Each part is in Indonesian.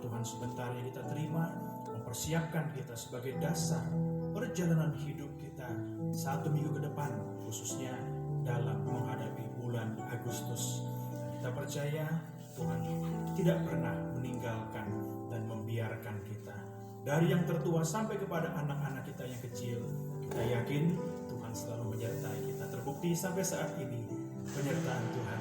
Tuhan sebentar yang kita terima, mempersiapkan kita sebagai dasar perjalanan hidup kita 1 minggu ke depan, khususnya dalam menghadapi bulan Agustus. Kita percaya Tuhan tidak pernah meninggalkan dan membiarkan kita. Dari yang tertua sampai kepada anak-anak kita yang kecil, kita yakin Tuhan selalu menyertai kita. Terbukti sampai saat ini penyertaan Tuhan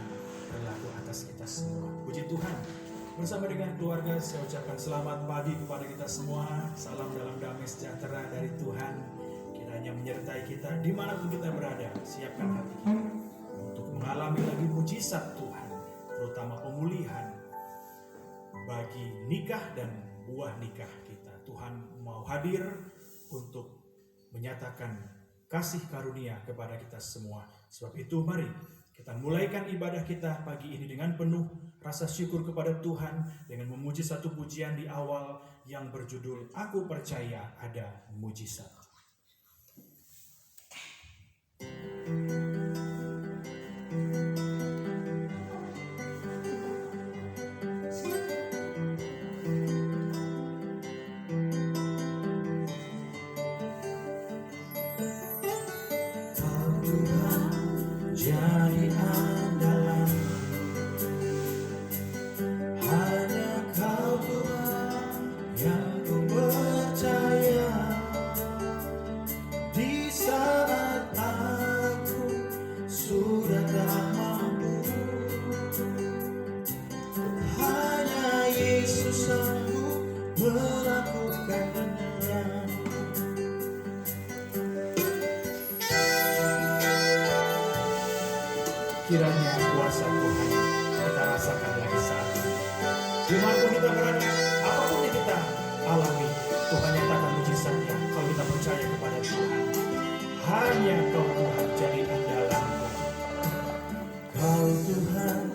berlaku atas kita semua. Puji Tuhan. Bersama dengan keluarga saya ucapkan selamat pagi kepada kita semua. Salam dalam damai sejahtera dari Tuhan. Kiranya menyertai kita dimanapun kita berada. Siapkan hati kita untuk mengalami lagi mujizat Tuhan, terutama pemulihan bagi nikah dan buah nikah kita. Tuhan mau hadir untuk menyatakan kasih karunia kepada kita semua. Sebab itu mari kita mulaikan ibadah kita pagi ini dengan penuh rasa syukur kepada Tuhan, dengan memuji satu pujian di awal yang berjudul Aku Percaya Ada Mujizat. Jadi andalan, hanya Kau Tuhan yang ku percaya. Di saat aku sudah tak mampu, hanya Yesus sanggup melakukannya. Kiranya kuasa Tuhan kita rasakan lagi saat ini. Dimanapun kita berada, apapun yang kita alami, Tuhan nyatakan mujizatnya kalau kita percaya kepada Tuhan. Hanya Kau Tuhan jadi andalanku. Kau Tuhan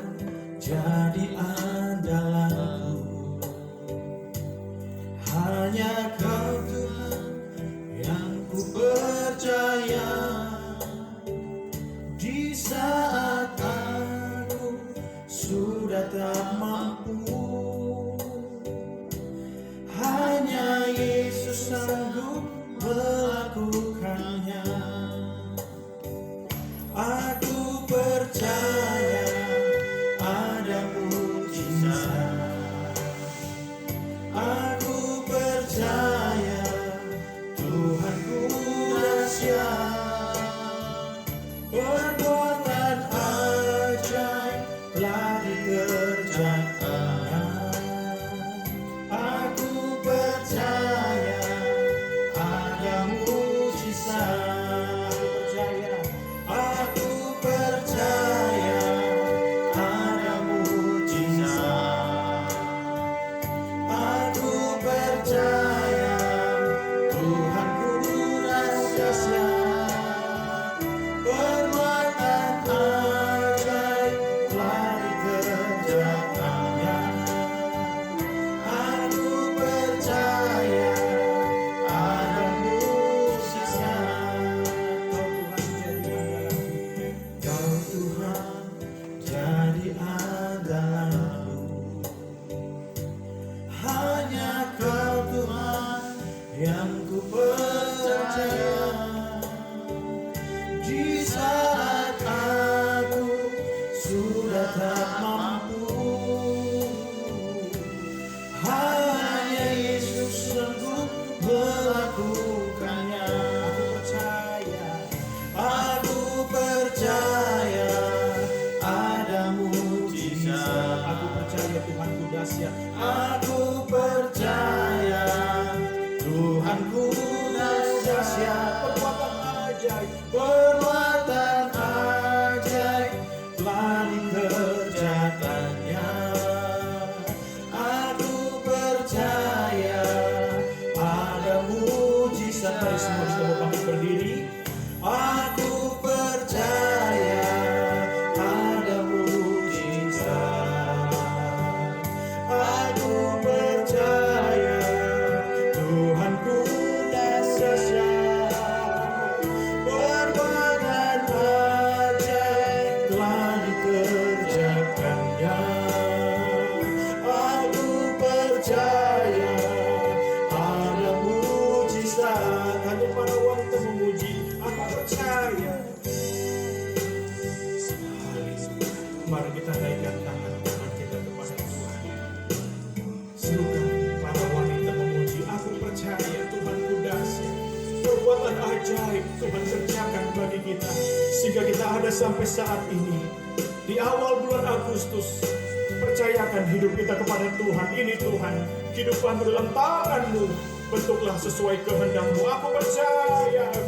jadi andalanku. Hanya Kau Tuhan yang ku percaya. Di saat aku sudah tak mampu, hanya Yesus sanggup melakukannya. Aku percaya ada mujizat. Aku percaya Tuhanku dahsyat. Perbuatan ajaib telah dikerjakannya. Aku percaya ada mujizat. Aku percaya ada mujizat. Aku percaya Tuhanku dahsyat. Perbuatan ajaib telah dikerjakannya. Aku percaya ada mujizat. Kau Tuhan jadi andalanku. Hanya Kau Tuhan yang ku percaya. Di saat aku sudah tak mampu, hanya Yesus sanggup melakukannya. Aku percaya ada mujizat. Aku percaya Tuhanku dahsyat. Aku percaya Tuhanku dahsyat. Perbuatan ajaib. Perbuatan ajaib telah dikerjakannya. Aku percaya ada mujizat. Mari semua kita bangkit berdiri. Aku percaya ada mujizat. Aku percaya Tuhanku dahsyat. Perbuatan ajaib telah dikerjakannya. Aku percaya percaya ada mujizat. Hanya para wanita memuji, aku percaya. Haleluya. Mari kita naikkan tangan kita kepada Tuhan. Semoga para wanita memuji, aku percaya Tuhanku dahsyat. Perbuatan ajaib Tuhan kerjakan bagi kita, sehingga kita ada sampai saat ini. Di awal bulan Agustus, percayakan hidup kita kepada Tuhan. Ini Tuhan, kehidupanmu dalam tangan-Mu. Bentuklah sesuai kehendak-Mu. Aku percaya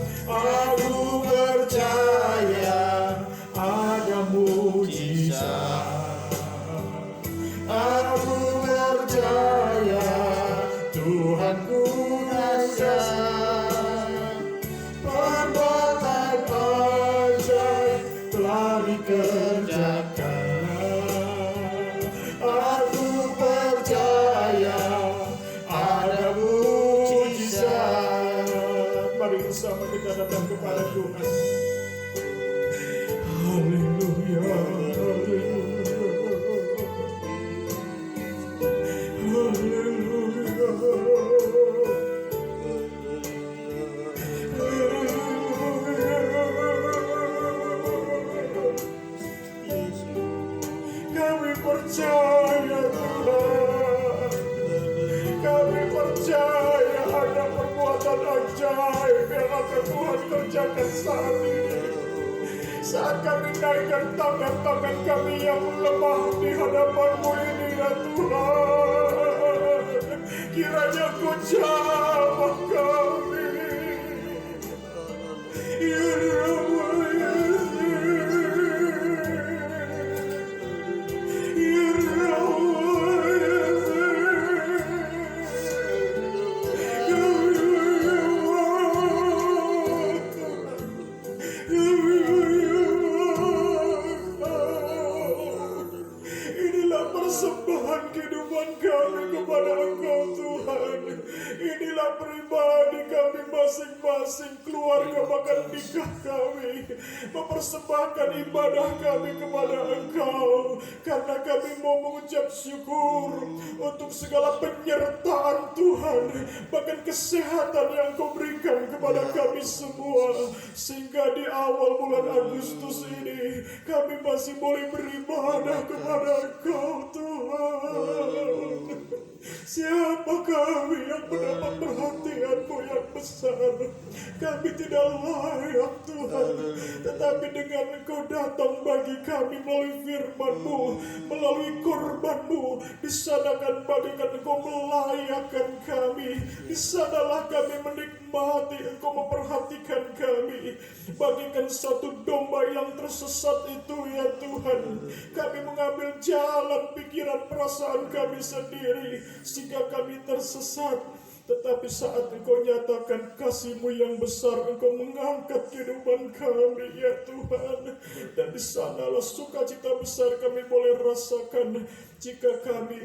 ada mujizat. Aku percaya Tuhanku dahsyat. Perbuatan ajaib telah dikerjakan. Aku percaya ada mujizat. Mari bersama kita datang kepada Tuhan. Haleluya, haleluya, kami percaya Tuhan. Kami percaya ada perbuatan ajaib yang akan Tuhan kerjakan saat ini. Saat kami naikkan tangan-tangan kami yang lemah di hadapan-Mu ini ya Tuhan, kiranya Kau jawab kami. Ya Rabbah, ya persembahan kehidupan kami kepada Engkau Tuhan. Inilah pribadi kami masing-masing, keluarga bahkan nikah kami, mempersembahkan ibadah kami kepada Engkau, karena kami mau mengucap syukur untuk segala penyertaan Tuhan, bahkan kesehatan yang Kau berikan kepada kami semua, sehingga di awal bulan Agustus ini kami masih boleh beribadah kepada Engkau Tuhan. Siapa kami yang mendapat perhatian-Mu yang besar? Kami tidak layak Tuhan, tetapi dengan Engkau datang bagi kami melalui firman-Mu, melalui korban-Mu, di sanakan bagikan Engkau melayakkan kami. Di sanalah kami menikmati Engkau memperhatikan kami. Bagikan satu domba yang tersesat itu ya Tuhan, kami mengambil jalan pikiran perasaan kami sendiri sehingga kami tersesat. Tetapi saat Engkau nyatakan kasih-Mu yang besar, Engkau mengangkat kehidupan kami ya Tuhan. Dan di sanalah sukacita besar kami boleh rasakan jika kami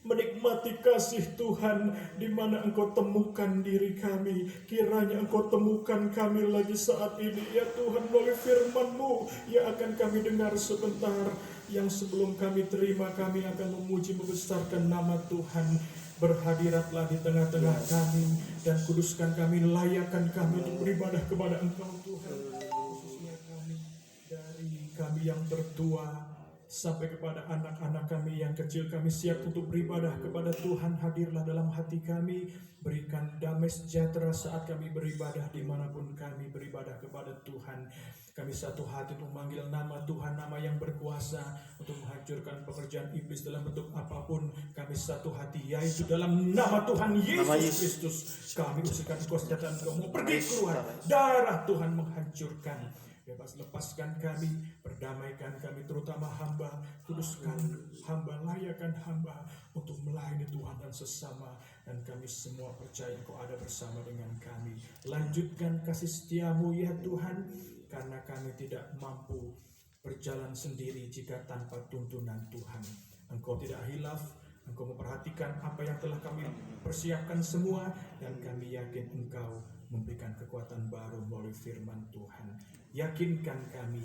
menikmati kasih Tuhan di mana Engkau temukan diri kami. Kiranya Engkau temukan kami lagi saat ini ya Tuhan, melalui firman-Mu yang akan kami dengar sebentar. Yang sebelum kami terima, kami akan memuji membesarkan nama Tuhan. Berhadiratlah di tengah-tengah kami dan kuduskan kami, layakkan kami untuk beribadah kepada Engkau Tuhan. Khususnya kami, dari kami yang tertua sampai kepada anak-anak kami yang kecil, kami siap untuk beribadah kepada Tuhan. Hadirlah dalam hati kami, berikan damai sejahtera saat kami beribadah dimanapun kami beribadah kepada Tuhan. Kami satu hati untuk memanggil nama Tuhan, nama yang berkuasa untuk menghancurkan pekerjaan iblis dalam bentuk apapun. Kami satu hati, yaitu dalam nama Tuhan Yesus Kristus. Kami usulkan kekuasaan Engkau pergi keluar. Darah Tuhan menghancurkan. Bebas, lepaskan kami, perdamaikan kami, terutama hamba. Kuduskan hamba, layakkan hamba untuk melayani Tuhan dan sesama. Dan kami semua percaya Engkau ada bersama dengan kami. Lanjutkan kasih setia-Mu ya Tuhan, karena kami tidak mampu berjalan sendiri jika tanpa tuntunan Tuhan. Engkau tidak hilaf, Engkau memperhatikan apa yang telah kami persiapkan semua, dan kami yakin Engkau memberikan kekuatan baru melalui firman Tuhan. Yakinkan kami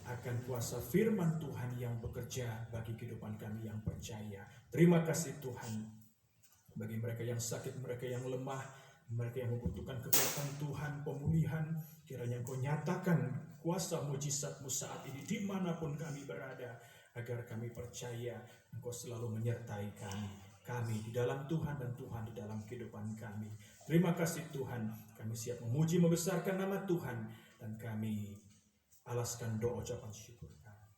akan kuasa firman Tuhan yang bekerja bagi kehidupan kami yang percaya. Terima kasih Tuhan, bagi mereka yang sakit, mereka yang lemah, mereka yang membutuhkan kekuatan Tuhan, pemulihan, kiranya Engkau nyatakan kuasa mujizat-Mu saat ini dimanapun kami berada, agar kami percaya Engkau selalu menyertai kami di dalam Tuhan dan Tuhan di dalam kehidupan kami. Terima kasih Tuhan, kami siap memuji membesarkan nama Tuhan, dan kami alaskan doa ucapan syukur kami.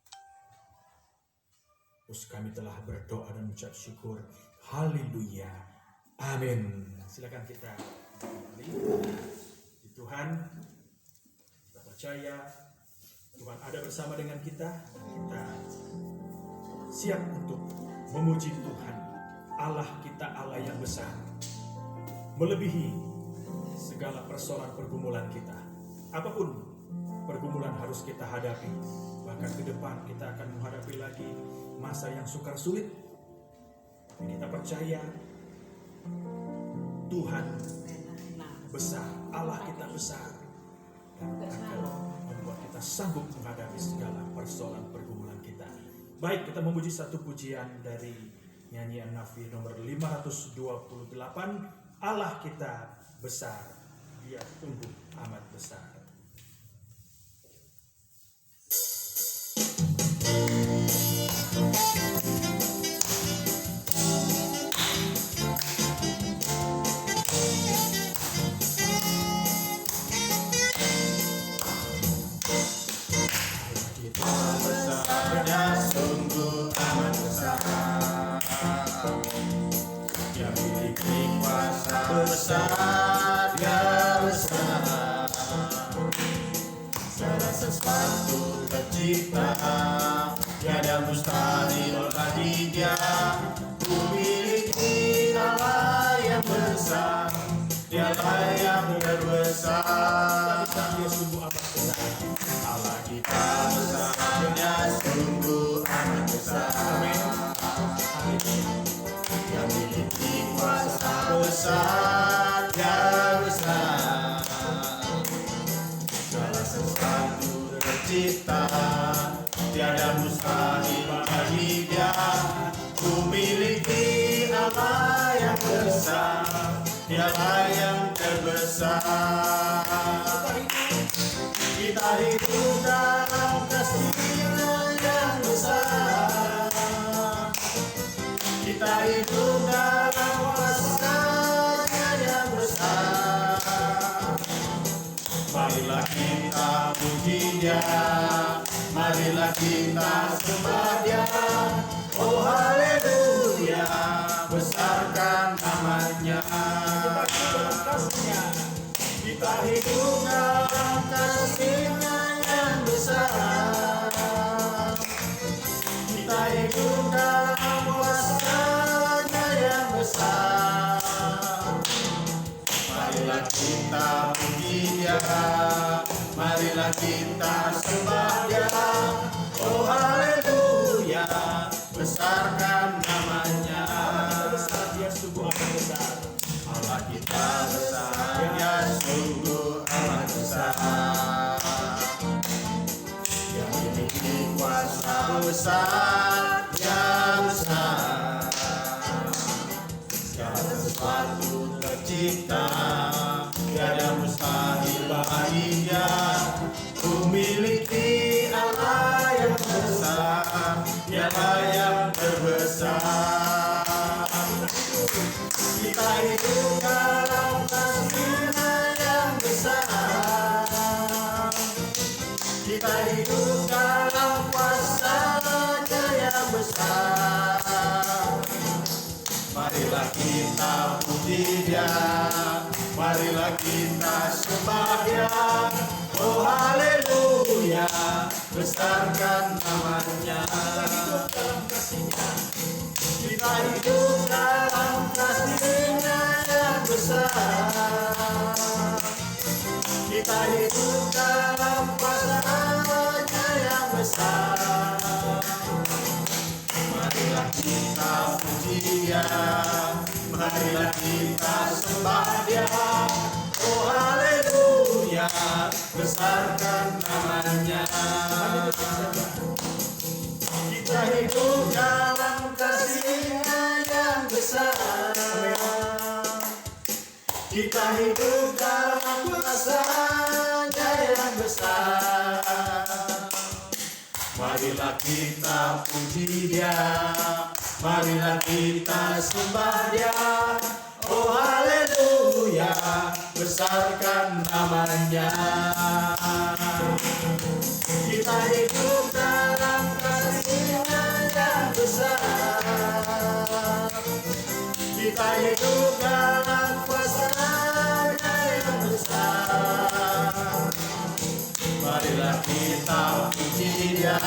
Terus kami telah berdoa dan mengucap syukur. Haleluya. Amin. Silakan kita di Tuhan. Kita percaya Tuhan ada bersama dengan kita. Kita siap untuk memuji Tuhan. Allah kita Allah yang besar, melebihi segala persoalan pergumulan kita. Apapun pergumulan harus kita hadapi, bahkan ke depan kita akan menghadapi lagi masa yang sukar sulit. Tapi kita percaya Tuhan besar, Allah kita besar, dan akan membuat kita sanggup menghadapi segala persoalan pergumulan kita. Baik, kita memuji satu pujian dari nyanyian Nafi nomor 528. Allah kita besar, Dia sungguh amat besar. Besar, Dia besar. Segala sesuatu tercipta, tiada mustahil bagi Dia. Memiliki Allah yang besar, Dialah yang terbesar. Dia sungguh amat besar. Allah kita besar, Dia sungguh amat besar. Dia memiliki kuasa besar, Dia besar. Segala sesuatu tercipta, tiada mustahil bagi Dia. Memiliki Allah yang besar, Dialah yang terbesar. Kita hidup dalam kasih-Nya yang besar. Kita hidup dalam kuasa-Nya yang besar. Marilah kita puji Dia, marilah kita sembah Dia. Oh haleluya, besarkan namanya. Kita hidup dalam kasih-Nya yang besar. Kita hidup dalam kuasa-Nya yang besar. Marilah kita puji Dia, marilah kita sembah Dia. Oh haleluya, besarkan namanya. Dia sungguh amat besar. Allah kita besar, Dia sungguh amat besar. Dia memiliki kuasa besar, Dia besar. Segala sesuatu tercipta, tiada mustahil bagi Dia. Memiliki Allah yang besar, Dialah yang terbesar. Kita hidup dalam kasih-Nya yang besar. Kita hidup dalam kuasa-Nya yang besar. Marilah kita puji Dia, marilah kita sembah Dia. Oh haleluya, besarkan namanya. Kita hidup dalam kasih-Nya yang besar. Kita hidup dalam kuasa-Nya yang besar. Marilah kita puji Dia, marilah kita sembah Dia. Oh haleluya, besarkan namanya. Kita hidup dalam kasih-Nya yang besar. Kita hidup dalam kuasa-Nya yang besar. Marilah kita puji Dia, marilah kita sembah Dia. Oh haleluya, besarkan namanya. Kita hidup dalam kasih-Nya yang besar. Kita hidup dalam kuasa-Nya yang besar. Marilah kita puji Dia,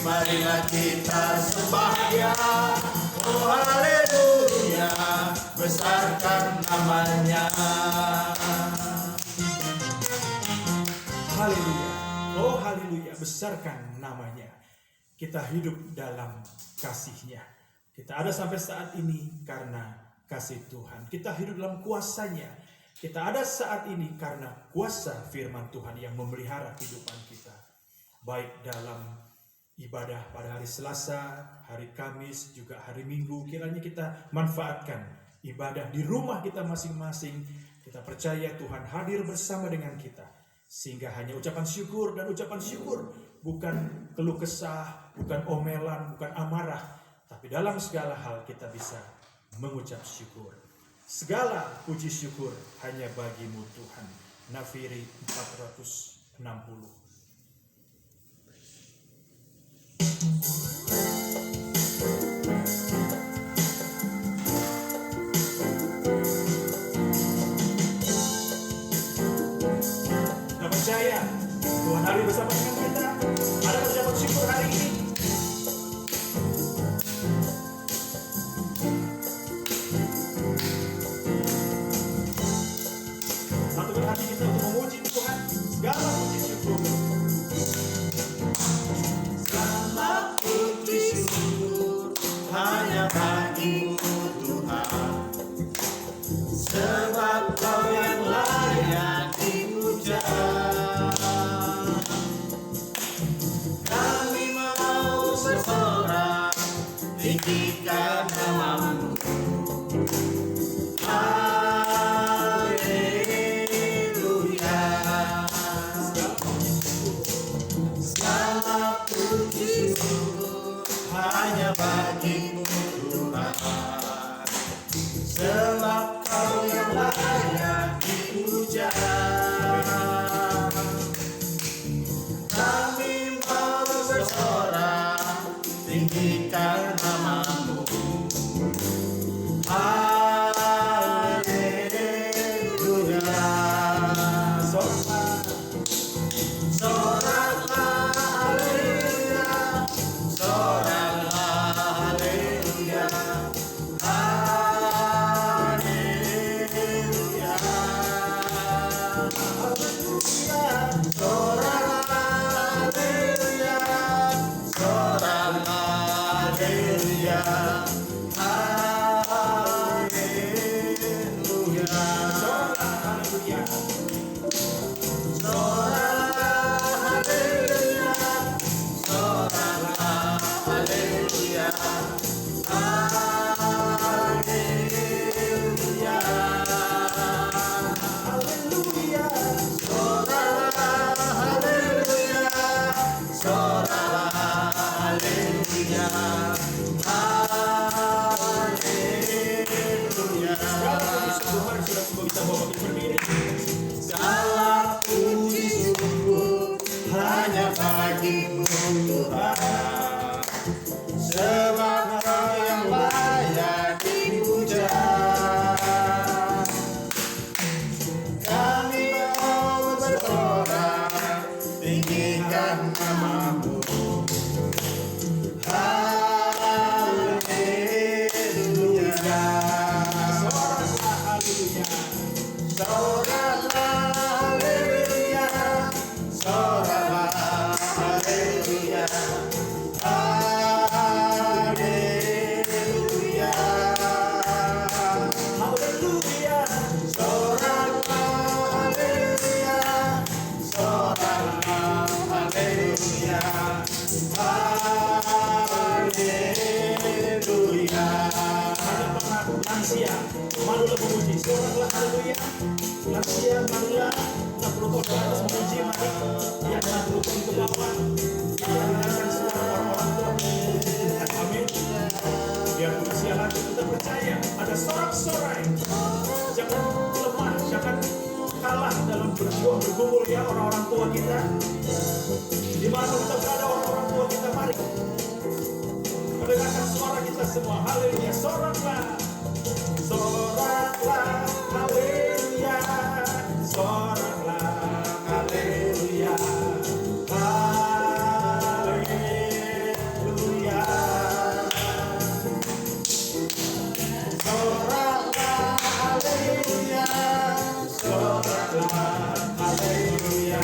marilah kita sembah Dia. Oh haleluya, besarkan namanya. Haleluya. Oh haleluya, besarkan namanya. Kita hidup dalam kasih-Nya. Kita ada sampai saat ini karena kasih Tuhan. Kita hidup dalam kuasa-Nya. Kita ada saat ini karena kuasa firman Tuhan yang memelihara kehidupan kita. Baik dalam ibadah pada hari Selasa, hari Kamis, juga hari Minggu. Kiranya kita manfaatkan ibadah di rumah kita masing-masing. Kita percaya Tuhan hadir bersama dengan kita. Sehingga hanya ucapan syukur dan ucapan syukur. Bukan keluh kesah, bukan omelan, bukan amarah. Tapi dalam segala hal kita bisa mengucap syukur. Segala puji syukur hanya bagi-Mu Tuhan. Nafiri 460. Kita percaya Tuhan hari bersama dengan kita. Ada ucapan syukur hari ini. Satukan hati kita untuk memuji Tuhan. Segala puji syukur. Segala puji syukur hanya bagi-Mu Tuhan. Sebab Kau yang layak dipuja. Kami mau bersorak, tinggikan nama-Mu. Haleluya. lansia, marilah memuji. Soraklah haleluya. Lansia, marilah 60 tahun ke atas memuji, mari. Yang 60 tahun ke bawah, kita dengarkan suara orang-orang tua memuji Tuhan. Amin. Biar usia lagi kita percaya ada sorak-sorai. Jangan lemah, jangan kalah dalam berjuang bergumul ya orang-orang tua kita. Di mana kita berada orang-orang tua kita, mari mendengarkan suara kita semua. Haleluya, soraklah, soraklah, haleluya, soraklah, haleluya, haleluya, soraklah, haleluya, soraklah, haleluya,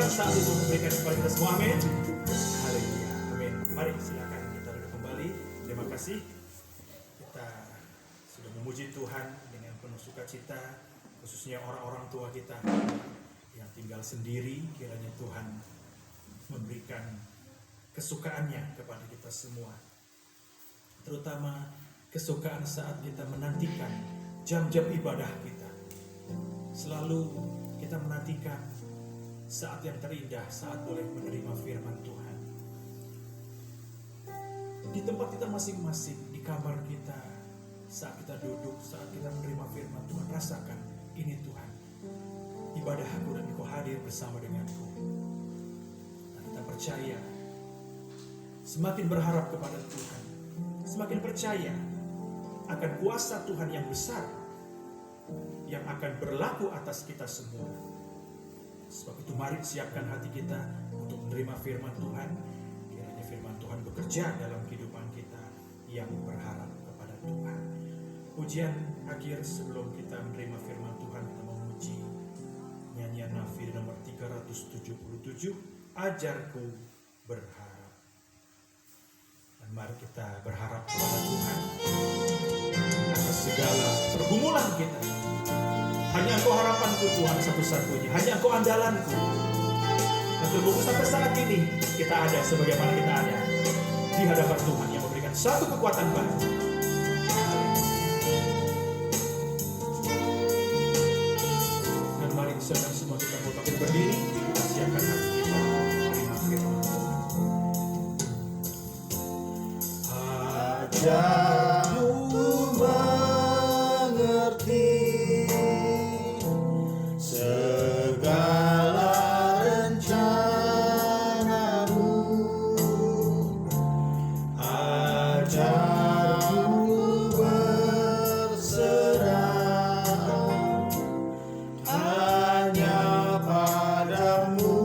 saat itu memberikan kepada kita semua. Amin. Haleluya. Amin. Mari silakan kita duduk kembali. Terima kasih. Kita sudah memuji Tuhan dengan penuh sukacita, khususnya orang-orang tua kita yang tinggal sendiri. Kiranya Tuhan memberikan kesukaannya kepada kita semua. Terutama kesukaan saat kita menantikan jam-jam ibadah kita. Selalu kita menantikan saat yang terindah, saat boleh menerima firman Tuhan. Di tempat kita masing-masing, di kamar kita, saat kita duduk, saat kita menerima firman Tuhan, rasakan, ini Tuhan, ibadah aku dan Engkau hadir bersama denganku. Dan kita percaya, semakin berharap kepada Tuhan, semakin percaya akan kuasa Tuhan yang besar, yang akan berlaku atas kita semua. Sebab itu mari siapkan hati kita untuk menerima firman Tuhan. Kiranya firman Tuhan bekerja dalam kehidupan kita yang berharap kepada Tuhan. Pujian akhir sebelum kita menerima firman Tuhan, kita memuji nyanyian Nafir nomor 377, Ajarku Berharap. Dan mari kita berharap kepada Tuhan atas segala pergumulan kita. Hanya Engkau harapanku Tuhan satu-satunya, hanya Engkau andalanku. Dan terbukti sampai saat ini kita ada sebagaimana kita ada di hadapan Tuhan yang memberikan satu kekuatan baru. Dan mari saudara semua kita bangkit berdiri, kita siapkan hati kita menerima firman Tuhan. Ajarku mengerti segala rencanamu, ajarku berserah hanya padamu.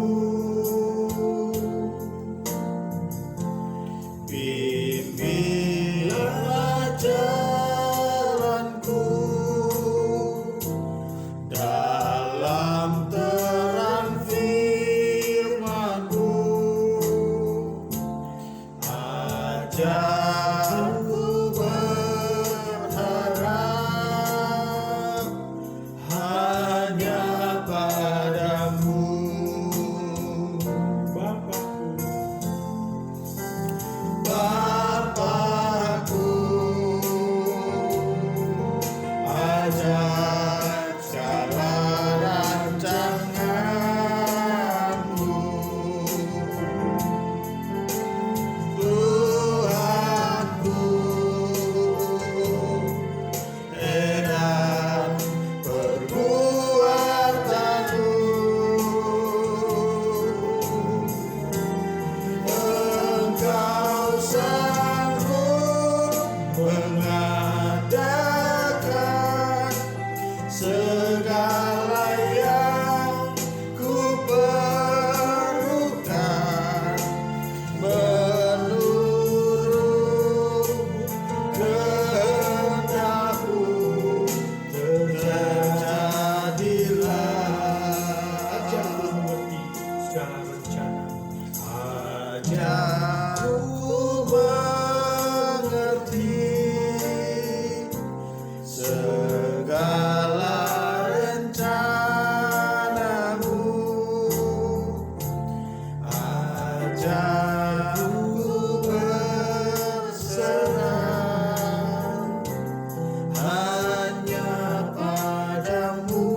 Bimbinglah jalanku dalam terang firman-Mu, ajarku berharap hanya padamu. Bapakku, ajar segala rancangan-Mu, Tuhan Wajahku berserah hanya padamu.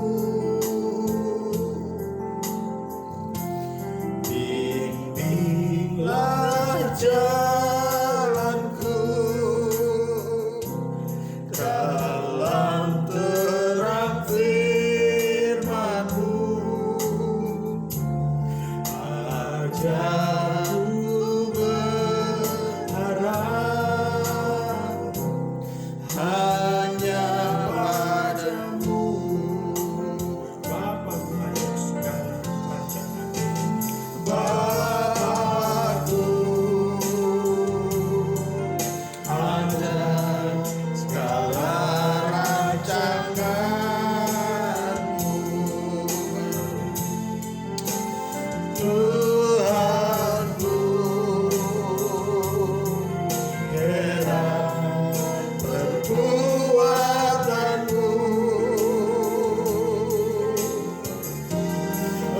Bimbinglah jalanku dalam terang firman-Mu. Ajarku berharap hanya padamu. Bapa ajar segala rancangan. Bapakku, ajar segala rancangan-Mu. Tuhanku, heran perbuatanmu.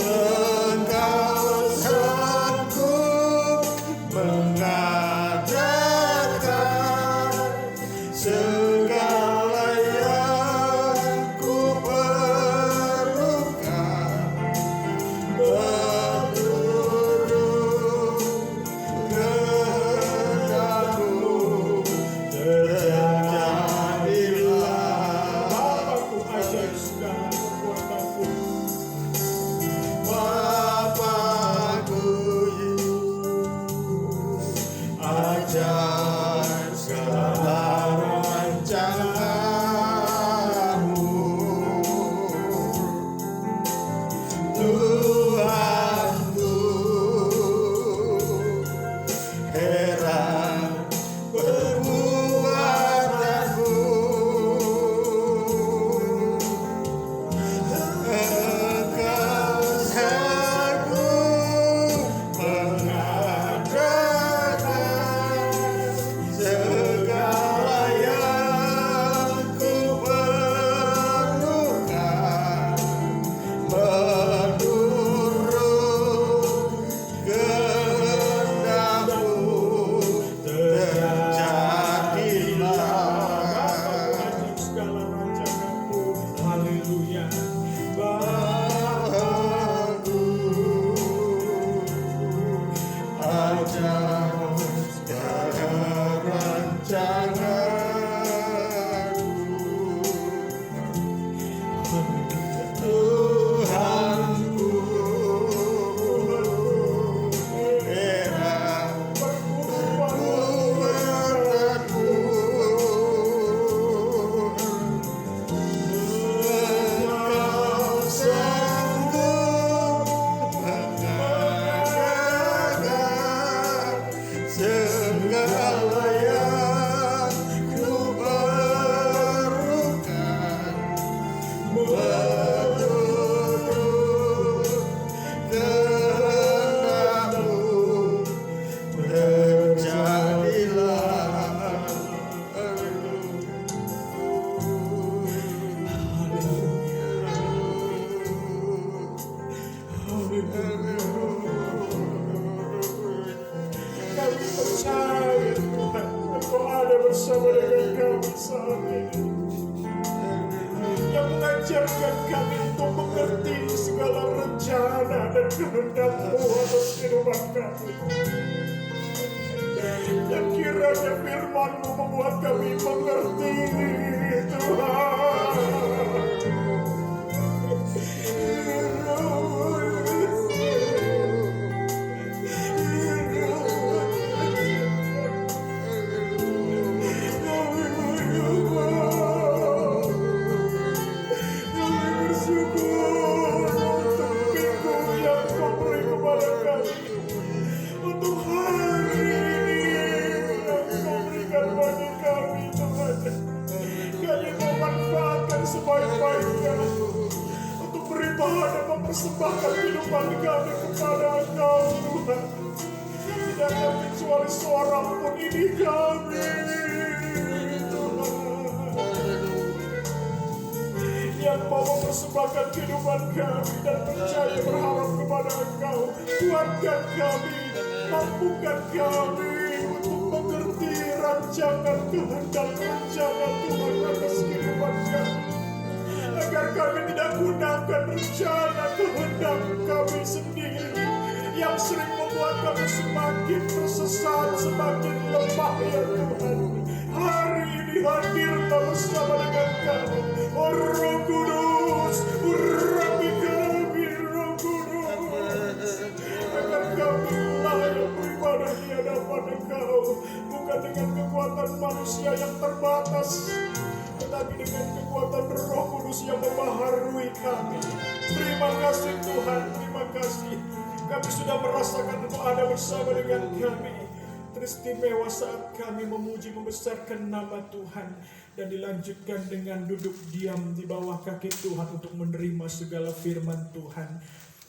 Engkau sanggup mengadakan segala yang ku perlukan. Menurut kehendak-Mu terjadilah. Bapakku ajar segala perbuatanku. Bapakku Yesus, ajar segala rancangan-Mu. Tuhanku, heran perbuatanmu. Engkau sanggup mengadakan segala yang ku perlukan. Menurut kehendak-Mu terjadilah. Ajar segala rancanganku. Haleluya. Bapakku, ajar segala rancangan-Mu. Tuhanku, heran perbuatanmu. Engkau sanggup mengadakan segala yang ku perlukan. Menurut kehendak-Mu terjadilah. Kami percaya Tuhan, Engkau ada bersama dengan kami saat ini, yang mengajarkan kami untuk mengerti segala rencana dan kehendak-Mu atas kehidupan kami. Dan kiranya firman-Mu membuat kami mengerti, Kami bersyukur untuk minggu yang Kau beri kepada kami, untuk hari ini yang Kau berikan bagi kami, Tuhan. Kami memanfaatkan sebaik-baiknya untuk beribadah dan mempersembahkan kehidupan kami kepada Engkau, Tuhan. Tidak ada kecuali seorang pun ini kami, Tuhan, yang mau mempersembahkan kehidupan kami dan percaya berharap kepada Engkau. Kuatkan kami, Mampukan kami untuk mengerti rancangan kehendak rencana Tuhan atas kehidupan kami. Agar kami tidak gunakan rencana kehendak kami sendiri yang sering membuat kami semakin tersesat, semakin lemah ya Tuhan. Hari ini hadirlah bersama dengan kami, oh Roh Kudus, urapi kami Roh Kudus, agar kami layak beribadah di hadapan Engkau, bukan dengan kekuatan manusia yang terbatas, tetapi dengan kekuatan Roh Kudus yang membaharui kami. Terima kasih Tuhan, terima kasih. Kami sudah merasakan Engkau ada bersama dengan kami. Teristimewa saat kami memuji membesarkan nama Tuhan dan dilanjutkan dengan duduk diam di bawah kaki Tuhan untuk menerima segala firman Tuhan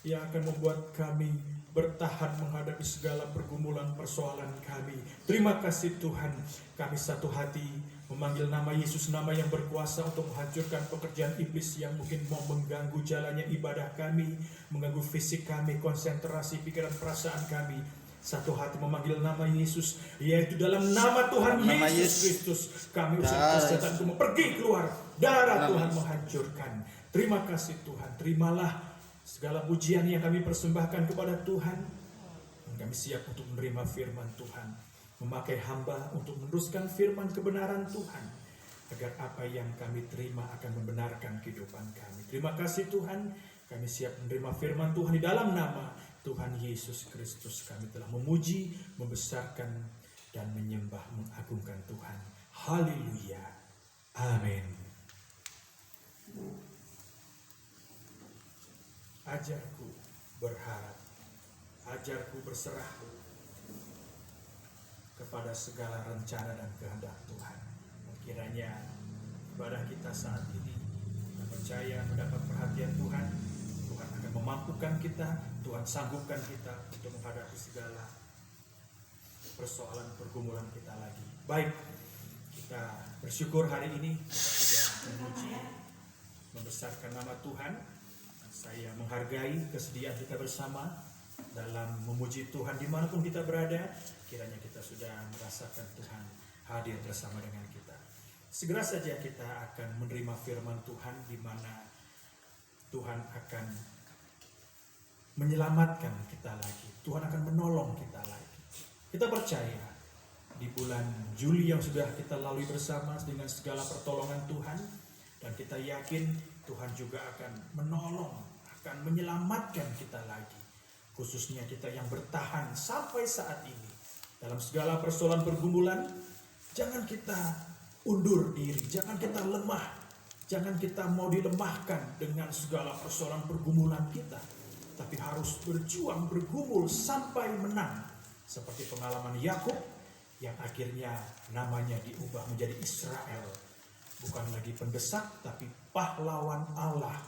yang akan membuat kami bertahan menghadapi segala pergumulan persoalan kami. Terima kasih Tuhan, kami satu hati memanggil nama Yesus, nama yang berkuasa untuk menghancurkan pekerjaan iblis yang mungkin mau mengganggu jalannya ibadah kami, mengganggu fisik kami, konsentrasi pikiran perasaan kami. Satu hati memanggil nama Yesus, yaitu dalam nama Tuhan Nama Yesus Kristus kami ucapkan setan itu mau pergi keluar, darah Tuhan menghancurkan. Terima kasih Tuhan, terimalah segala pujian yang kami persembahkan kepada Tuhan. Dan kami siap untuk menerima firman Tuhan, memakai hamba untuk meneruskan firman kebenaran Tuhan, agar apa yang kami terima akan membenarkan kehidupan kami. Terima kasih Tuhan, kami siap menerima firman Tuhan di dalam nama Tuhan Yesus Kristus. Kami telah memuji, membesarkan, dan menyembah, mengagungkan Tuhan. Haleluya. Amin. Ajarku berharap, ajarku berserah kepada segala rencana dan kehendak Tuhan. Kiranya ibadah kita saat ini, kita percaya mendapat perhatian Tuhan. Tuhan akan memampukan kita, Tuhan sanggupkan kita untuk menghadapi segala persoalan pergumulan kita lagi. Baik, kita bersyukur hari ini kita sudah memuji, membesarkan nama Tuhan. Saya menghargai kesediaan kita bersama dalam memuji Tuhan dimanapun kita berada. Kiranya kita sudah merasakan Tuhan hadir bersama dengan kita. Segera saja kita akan menerima firman Tuhan, di mana Tuhan akan menyelamatkan kita lagi. Tuhan akan menolong kita lagi. Kita percaya di bulan Juli yang sudah kita lalui bersama dengan segala pertolongan Tuhan, dan kita yakin Tuhan juga akan menolong, akan menyelamatkan kita lagi. Khususnya kita yang bertahan sampai saat ini dalam segala persoalan pergumulan. Jangan kita undur diri, jangan kita lemah, jangan kita mau dilemahkan dengan segala persoalan pergumulan kita, tapi harus berjuang, bergumul sampai menang. Seperti pengalaman Yakub yang akhirnya namanya diubah menjadi Israel. Bukan lagi pendesak, tapi pahlawan Allah.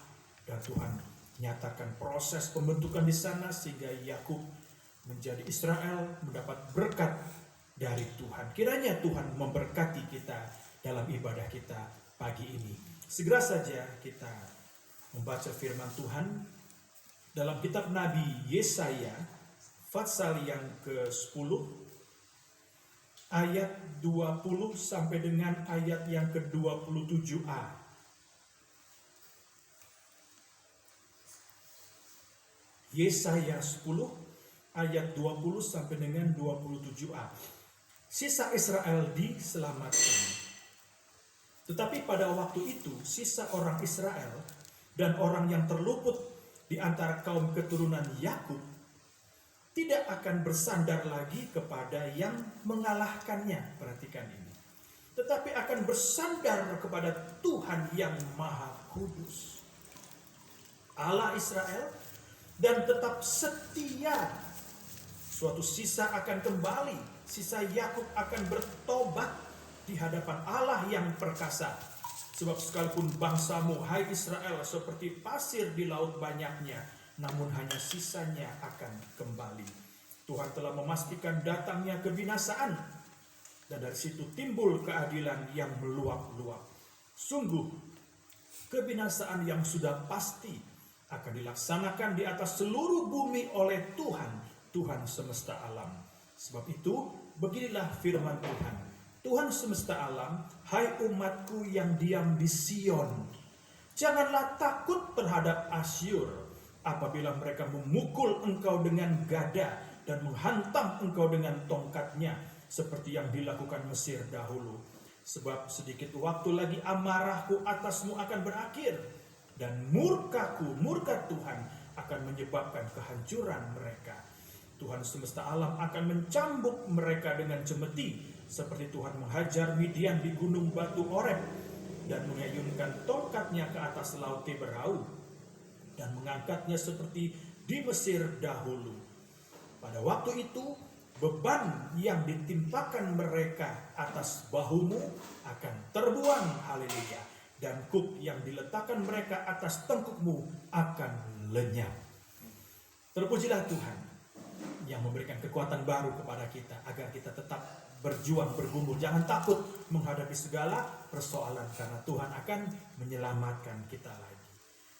Dan Tuhan nyatakan proses pembentukan di sana sehingga Yakub menjadi Israel, mendapat berkat dari Tuhan. Kiranya Tuhan memberkati kita dalam ibadah kita pagi ini. Segera saja kita membaca firman Tuhan dalam kitab Nabi Yesaya pasal yang ke-10 ayat 20 sampai dengan ayat yang ke-27a. Yesaya 10 ayat 20 sampai dengan 27a. Sisa Israel diselamatkan. Tetapi pada waktu itu sisa orang Israel dan orang yang terluput di antara kaum keturunan Yakub tidak akan bersandar lagi kepada yang mengalahkannya. Perhatikan ini. Tetapi akan bersandar kepada Tuhan yang Maha Kudus, Allah Israel, dan tetap setia. Suatu sisa akan kembali, sisa Yakub akan bertobat di hadapan Allah yang perkasa. Sebab sekalipun bangsamu, hai Israel, seperti pasir di laut banyaknya, namun hanya sisanya akan kembali. Tuhan telah memastikan datangnya kebinasaan, dan dari situ timbul keadilan yang meluap-luap. Sungguh, kebinasaan yang sudah pasti akan dilaksanakan di atas seluruh bumi oleh Tuhan Tuhan semesta alam. Sebab itu, beginilah firman Tuhan. Tuhan semesta alam, hai umatku yang diam di Sion, janganlah takut terhadap Asyur apabila mereka memukul engkau dengan gada dan menghantam engkau dengan tongkatnya seperti yang dilakukan Mesir dahulu. Sebab sedikit waktu lagi amarahku atasmu akan berakhir dan murka Tuhan akan menyebabkan kehancuran mereka. Tuhan semesta alam akan mencambuk mereka dengan cemeti seperti Tuhan menghajar Midian di gunung batu Oreb dan mengayunkan tongkatnya ke atas laut Teberau dan mengangkatnya seperti di Mesir dahulu. Pada waktu itu beban yang ditimpakan mereka atas bahumu akan terbuang, haleluya, dan kuk yang diletakkan mereka atas tengkukmu akan lenyap. Terpujilah Tuhan yang memberikan kekuatan baru kepada kita agar kita tetap berjuang, bergumul, jangan takut menghadapi segala persoalan karena Tuhan akan menyelamatkan kita lagi.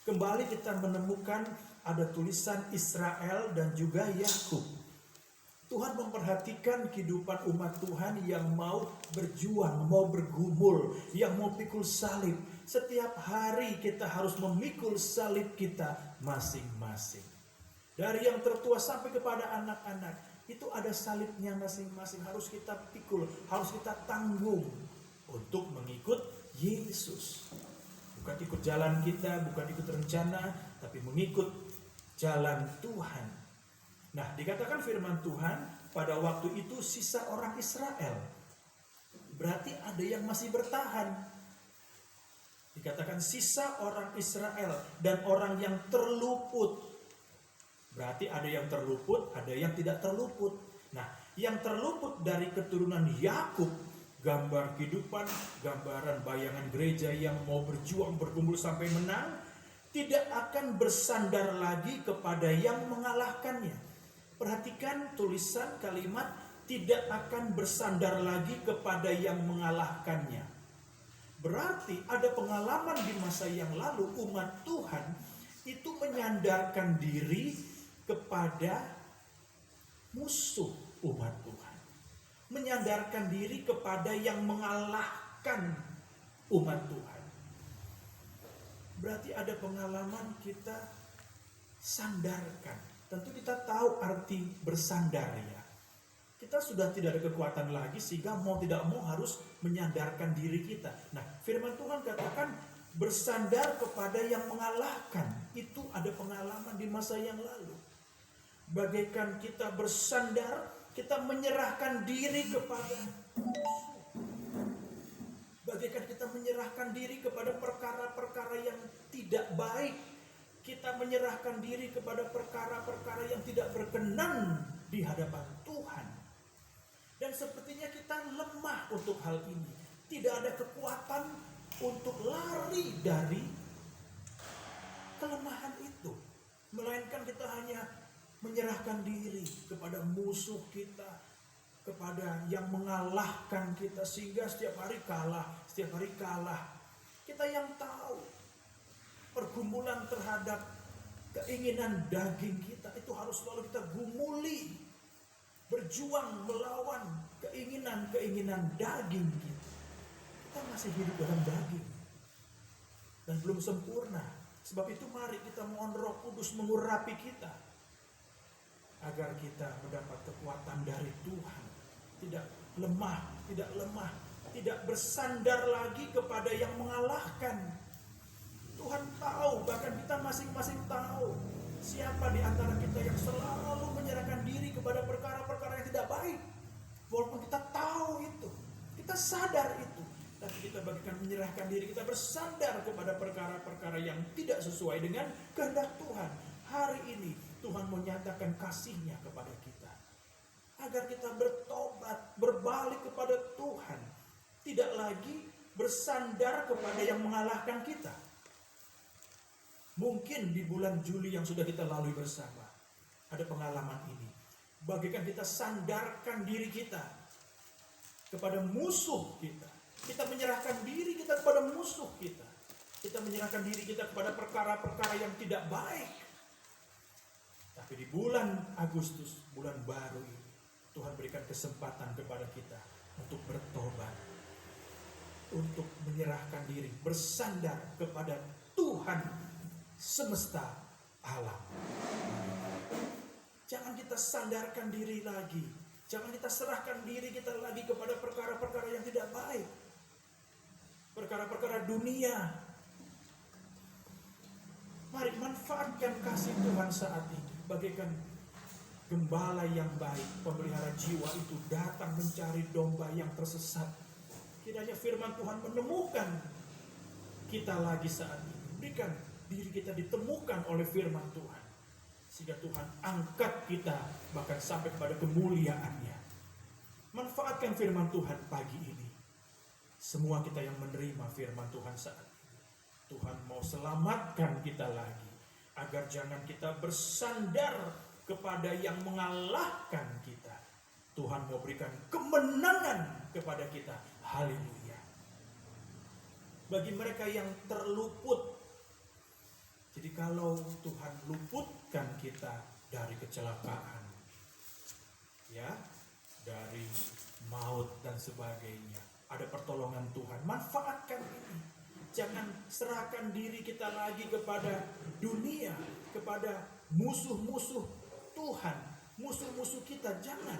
Kembali kita menemukan ada tulisan Israel dan juga Yakub. Tuhan memperhatikan kehidupan umat Tuhan yang mau berjuang, mau bergumul, yang mau pikul salib. Setiap hari kita harus memikul salib kita masing-masing. Dari yang tertua sampai kepada anak-anak, itu ada salibnya masing-masing. Harus kita pikul, harus kita tanggung untuk mengikut Yesus. Bukan ikut jalan kita, bukan ikut rencana, tapi mengikut jalan Tuhan. Nah, dikatakan firman Tuhan, pada waktu itu sisa orang Israel. Berarti ada yang masih bertahan. Dikatakan sisa orang Israel dan orang yang terluput. Berarti ada yang terluput, ada yang tidak terluput. Nah, yang terluput dari keturunan Yakub, gambar kehidupan, gambaran bayangan gereja yang mau berjuang, berkumpul sampai menang, tidak akan bersandar lagi kepada yang mengalahkannya. Perhatikan tulisan kalimat tidak akan bersandar lagi kepada yang mengalahkannya. Berarti ada pengalaman di masa yang lalu umat Tuhan itu menyandarkan diri kepada musuh umat Tuhan. Menyandarkan diri kepada yang mengalahkan umat Tuhan. Berarti ada pengalaman kita sandarkan. Tentu kita tahu arti bersandar ya. Kita sudah tidak ada kekuatan lagi sehingga mau tidak mau harus menyandarkan diri kita. Nah, firman Tuhan katakan bersandar kepada yang mengalahkan. Itu ada pengalaman di masa yang lalu. Bagaikan kita bersandar, kita menyerahkan diri kepada musuh. Bagaikan kita menyerahkan diri kepada perkara-perkara yang tidak baik. Kita menyerahkan diri kepada perkara-perkara yang tidak berkenan di hadapan Tuhan. Dan sepertinya kita lemah untuk hal ini. Tidak ada kekuatan untuk lari dari kelemahan itu. Melainkan kita hanya menyerahkan diri kepada musuh kita, kepada yang mengalahkan kita sehingga setiap hari kalah. Kita yang tahu pergumulan terhadap keinginan daging kita itu harus selalu kita gumuli, berjuang melawan keinginan daging kita. Kita masih hidup dalam daging dan belum sempurna. Sebab itu mari kita mohon Roh Kudus mengurapi kita agar kita mendapat kekuatan dari Tuhan. Tidak lemah, tidak bersandar lagi kepada yang mengalahkan. Tuhan tahu, bahkan kita masing-masing tahu siapa di antara kita yang selalu menyerahkan diri kepada perkara-perkara yang tidak baik. Walaupun kita tahu itu, kita sadar itu, tapi kita bagikan menyerahkan diri, kita bersandar kepada perkara-perkara yang tidak sesuai dengan kehendak Tuhan. Hari ini Tuhan menyatakan kasih-Nya kepada kita agar kita bertobat, berbalik kepada Tuhan, tidak lagi bersandar kepada yang mengalahkan kita. Mungkin di bulan Juli yang sudah kita lalui bersama ada pengalaman ini. Bagaikan kita sandarkan diri kita kepada musuh kita. Kita menyerahkan diri kita kepada musuh kita. Kita menyerahkan diri kita kepada perkara-perkara yang tidak baik. Tapi di bulan Agustus, bulan baru ini, Tuhan berikan kesempatan kepada kita untuk bertobat, untuk menyerahkan diri, bersandar kepada Tuhan semesta alam. Jangan kita sandarkan diri lagi, jangan kita serahkan diri kita lagi kepada perkara-perkara yang tidak baik, perkara-perkara dunia. Mari manfaatkan kasih Tuhan saat ini, bagaikan gembala yang baik, pemelihara jiwa itu datang mencari domba yang tersesat. Kiranya firman Tuhan menemukan kita lagi saat ini. Berikan diri kita ditemukan oleh firman Tuhan, sehingga Tuhan angkat kita bahkan sampai kepada kemuliaan-Nya. Manfaatkan firman Tuhan pagi ini. Semua kita yang menerima firman Tuhan saat ini, Tuhan mau selamatkan kita lagi, agar jangan kita bersandar kepada yang mengalahkan kita. Tuhan mau berikan kemenangan kepada kita. Haleluya. Bagi mereka yang terluput, jadi kalau Tuhan luputkan kita dari kecelakaan, ya, dari maut dan sebagainya, ada pertolongan Tuhan. Manfaatkan ini. Jangan serahkan diri kita lagi kepada dunia, kepada musuh-musuh Tuhan, musuh-musuh kita. Jangan.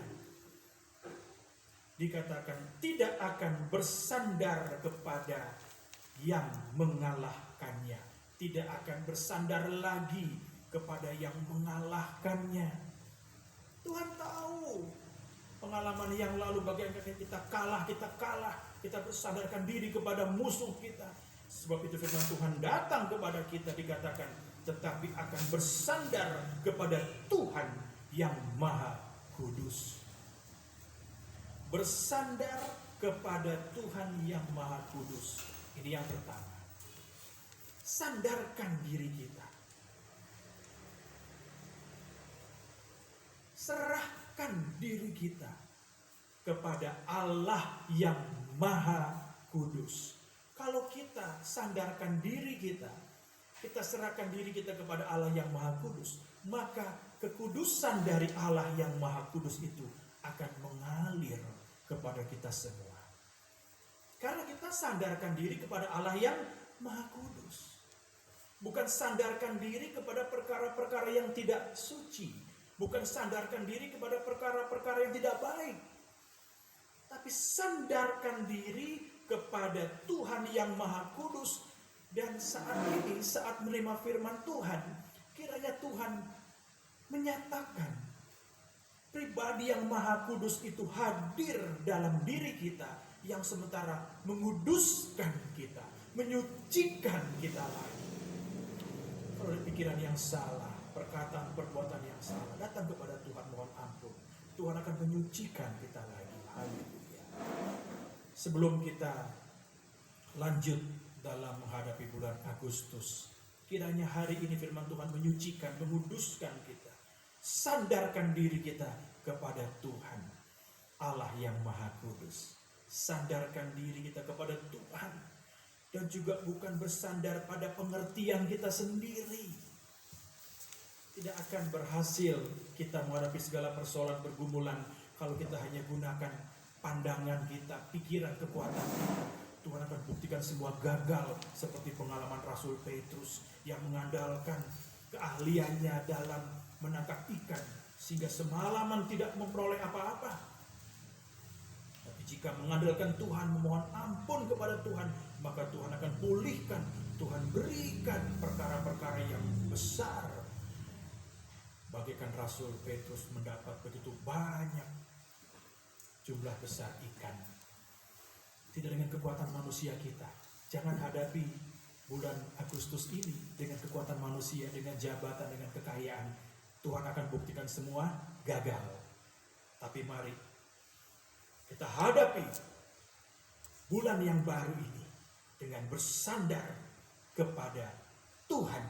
Dikatakan tidak akan bersandar kepada yang mengalahkannya, tidak akan bersandar lagi kepada yang mengalahkannya. Tuhan tahu pengalaman yang lalu bagaimana kita kalah, kita bersandarkan diri kepada musuh kita. Sebab itu firman Tuhan datang kepada kita, dikatakan tetapi akan bersandar kepada Tuhan yang Maha Kudus. Bersandar kepada Tuhan yang Maha Kudus. Ini yang pertama. Sandarkan diri kita. Serahkan diri kita kepada Allah yang Maha Kudus. Kalau kita sandarkan diri kita serahkan diri kita kepada Allah yang Maha Kudus, maka kekudusan dari Allah yang Maha Kudus itu akan mengalir kepada kita semua. Karena kita sandarkan diri kepada Allah yang Maha Kudus. Bukan sandarkan diri kepada perkara-perkara yang tidak suci. Bukan sandarkan diri kepada perkara-perkara yang tidak baik. Tapi sandarkan diri kepada Tuhan yang Maha Kudus. Dan saat ini, saat menerima firman Tuhan, kiranya Tuhan menyatakan pribadi yang Maha Kudus itu hadir dalam diri kita, yang sementara menguduskan kita, menyucikan kita lagi. Kalau ada pikiran yang salah, perkataan, perbuatan yang salah, datang kepada Tuhan, mohon ampun. Tuhan akan menyucikan kita lagi. Haleluya. Sebelum kita lanjut dalam menghadapi bulan Agustus, kiranya hari ini firman Tuhan menyucikan, menguduskan kita. Sandarkan diri kita kepada Tuhan Allah yang Maha Kudus. Sandarkan diri kita kepada Tuhan, dan juga bukan bersandar pada pengertian kita sendiri. Tidak akan berhasil kita menghadapi segala persoalan pergumulan kalau kita hanya gunakan pandangan kita, pikiran, kekuatan kita. Tuhan akan buktikan semua gagal, seperti pengalaman Rasul Petrus yang mengandalkan keahliannya dalam menangkap ikan sehingga semalaman tidak memperoleh apa-apa. Tapi jika mengandalkan Tuhan, memohon ampun kepada Tuhan, maka Tuhan akan pulihkan. Tuhan berikan perkara-perkara yang besar. Bagaikan Rasul Petrus mendapat begitu banyak jumlah besar ikan. Tidak dengan kekuatan manusia kita. Jangan hadapi bulan Agustus ini dengan kekuatan manusia, dengan jabatan, dengan kekayaan. Tuhan akan buktikan semua gagal. Tapi mari kita hadapi bulan yang baru ini dengan bersandar kepada Tuhan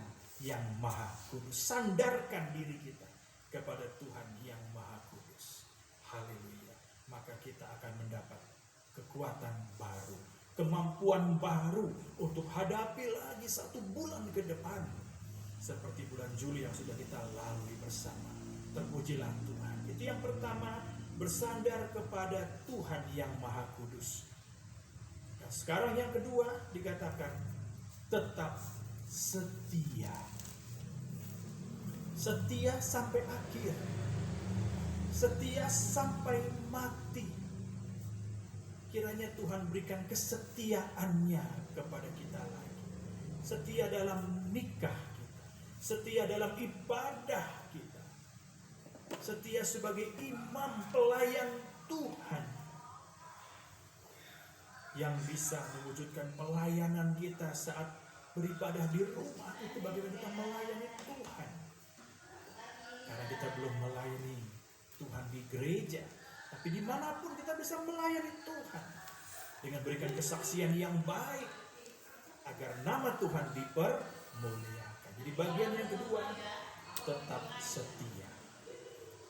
yang Maha Kudus. Sandarkan diri kita kepada Tuhan yang Maha Kudus. Haleluya. Maka kita akan mendapat kekuatan baru, kemampuan baru untuk hadapi lagi 1 bulan ke depan. seperti bulan Juli yang sudah kita lalui bersama. Terpujilah Tuhan. Itu yang pertama, bersandar kepada Tuhan yang Maha Kudus. Dan sekarang yang kedua dikatakan tetap setia. Setia sampai akhir. Setia sampai mati. Kiranya Tuhan berikan kesetiaannya kepada kita lagi. Setia dalam nikah kita. Setia dalam ibadah kita. Setia sebagai imam pelayan Tuhan. Yang bisa mewujudkan pelayanan kita saat beribadah di rumah. Itu bagaimana kita melayani Tuhan. Karena kita belum melayani Tuhan di gereja. Tapi dimanapun kita bisa melayani Tuhan. Dengan berikan kesaksian yang baik. Agar nama Tuhan dipermuliakan. Jadi bagian yang kedua, tetap setia.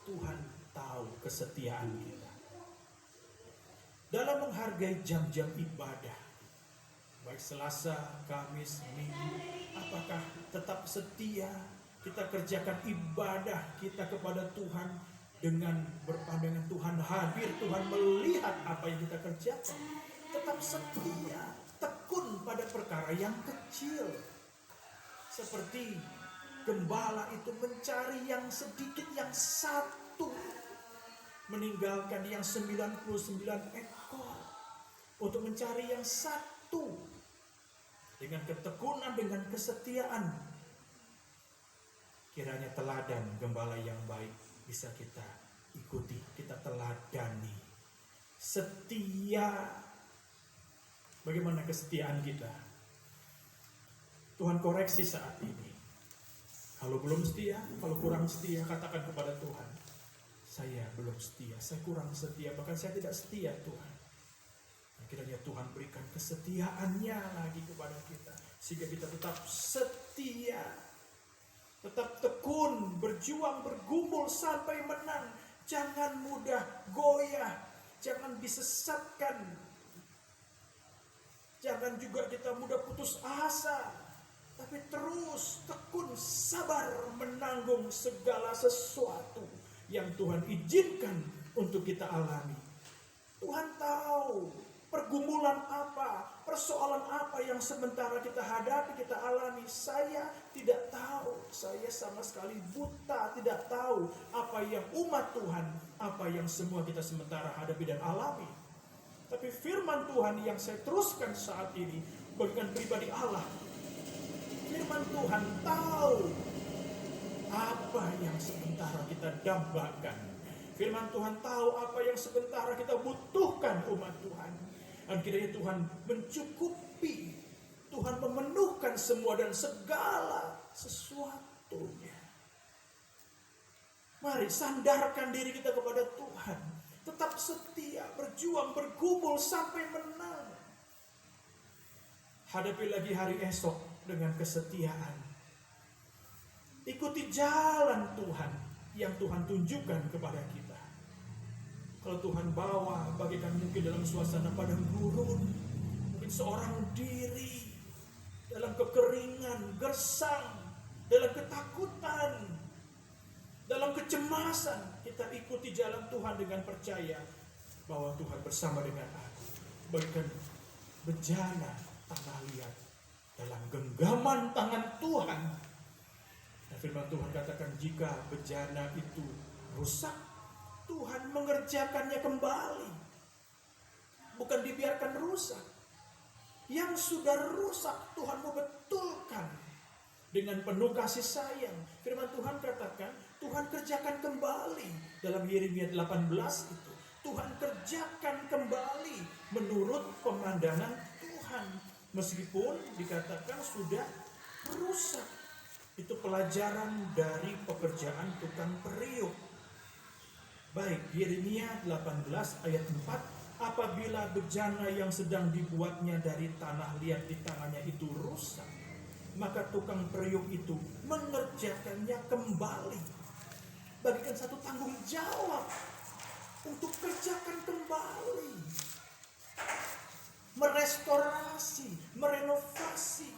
Tuhan tahu kesetiaan kita. Dalam menghargai jam-jam ibadah. Baik Selasa, Kamis, Minggu. Apakah tetap setia kita kerjakan ibadah kita kepada Tuhan. Dengan berpandangan Tuhan hadir, Tuhan melihat apa yang kita kerjakan. Tetap setia, tekun pada perkara yang kecil. Seperti gembala itu mencari yang sedikit, yang satu. Meninggalkan yang 99 ekor. Untuk mencari yang satu. Dengan ketekunan, dengan kesetiaan. Kiranya teladan gembala yang baik bisa kita ikuti, kita teladani. Setia. Bagaimana kesetiaan kita? Tuhan koreksi saat ini. Kalau belum setia, kalau kurang setia, katakan kepada Tuhan, saya belum setia, saya kurang setia, bahkan saya tidak setia Tuhan. Kiranya Tuhan berikan kesetiaannya lagi kepada kita, sehingga kita tetap setia. Tetap tekun, berjuang, bergumul sampai menang. Jangan mudah goyah. Jangan disesatkan. Jangan juga kita mudah putus asa. Tapi terus tekun, sabar menanggung segala sesuatu yang Tuhan izinkan untuk kita alami. Tuhan tahu pergumulan apa, persoalan apa yang sementara kita hadapi, kita alami. Saya tidak tahu, saya sama sekali buta, tidak tahu apa yang umat Tuhan, apa yang semua kita sementara hadapi dan alami. Tapi firman Tuhan yang saya teruskan saat ini, bagian pribadi Allah, firman Tuhan tahu apa yang sementara kita dambakan. Firman Tuhan tahu apa yang sementara kita butuhkan umat Tuhan. Dan kiranya Tuhan mencukupi, Tuhan memenuhkan semua dan segala sesuatunya. Mari sandarkan diri kita kepada Tuhan. Tetap setia, berjuang, bergumul sampai menang. Hadapi lagi hari esok dengan kesetiaan. Ikuti jalan Tuhan yang Tuhan tunjukkan kepada kita. Kalau Tuhan bawa bagikan mungkin dalam suasana padang gurun, mungkin seorang diri dalam kekeringan, gersang, dalam ketakutan, dalam kecemasan, kita ikuti jalan Tuhan dengan percaya bahwa Tuhan bersama dengan aku. Bagikan bejana tanah liat dalam genggaman tangan Tuhan. Dan firman Tuhan katakan jika bejana itu rusak, Tuhan mengerjakannya kembali. Bukan dibiarkan rusak. Yang sudah rusak Tuhan mau betulkan dengan penuh kasih sayang. Firman Tuhan katakan Tuhan kerjakan kembali. Dalam Yeremia 18 itu Tuhan kerjakan kembali menurut pemandangan Tuhan. Meskipun dikatakan sudah rusak. Itu pelajaran dari pekerjaan tukang periuk. Baik, Yeremia 18 ayat 4. Apabila bejana yang sedang dibuatnya dari tanah liat di tangannya itu rusak, maka tukang periuk itu mengerjakannya kembali. Bagikan satu tanggung jawab untuk kerjakan kembali. Merestorasi, merenovasi.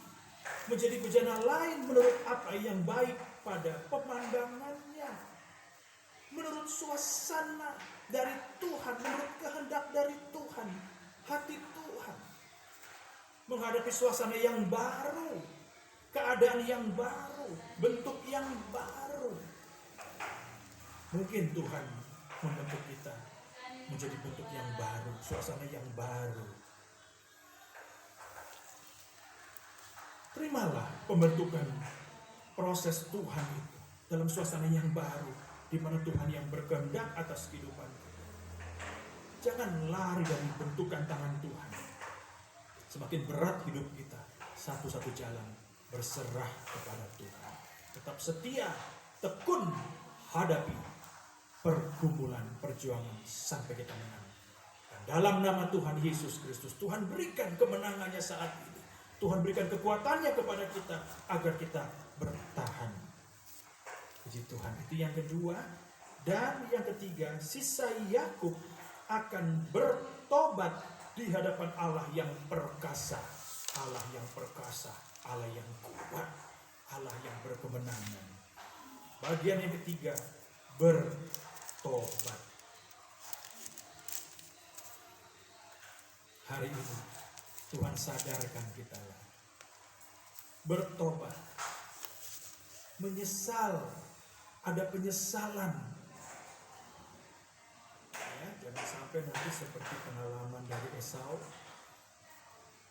menjadi bejana lain menurut apa yang baik pada pemandangannya, menurut suasana dari Tuhan, menurut kehendak dari Tuhan, hati Tuhan. Menghadapi suasana yang baru, keadaan yang baru, bentuk yang baru. Mungkin Tuhan membentuk kita menjadi bentuk yang baru, suasana yang baru. Terimalah pembentukan proses Tuhan itu dalam suasana yang baru, di mana Tuhan yang berkehendak atas kehidupan kita. Jangan lari dari bentukan tangan Tuhan. Semakin berat hidup kita, satu-satu jalan berserah kepada Tuhan. Tetap setia, tekun hadapi pergumulan, perjuangan sampai kita menang. Dan dalam nama Tuhan Yesus Kristus, Tuhan berikan kemenangannya saat ini. Tuhan berikan kekuatannya kepada kita agar kita bertahan. Puji Tuhan. Itu yang kedua. Dan yang ketiga, sisa Yakub akan bertobat di hadapan Allah yang perkasa. Allah yang perkasa, Allah yang kuat, Allah yang berkemenangan. Bagian yang ketiga, bertobat. Hari ini Tuhan sadarkan kita lagi. Bertobat. Menyesal. Ada penyesalan. Ya, jangan sampai nanti seperti pengalaman dari Esau.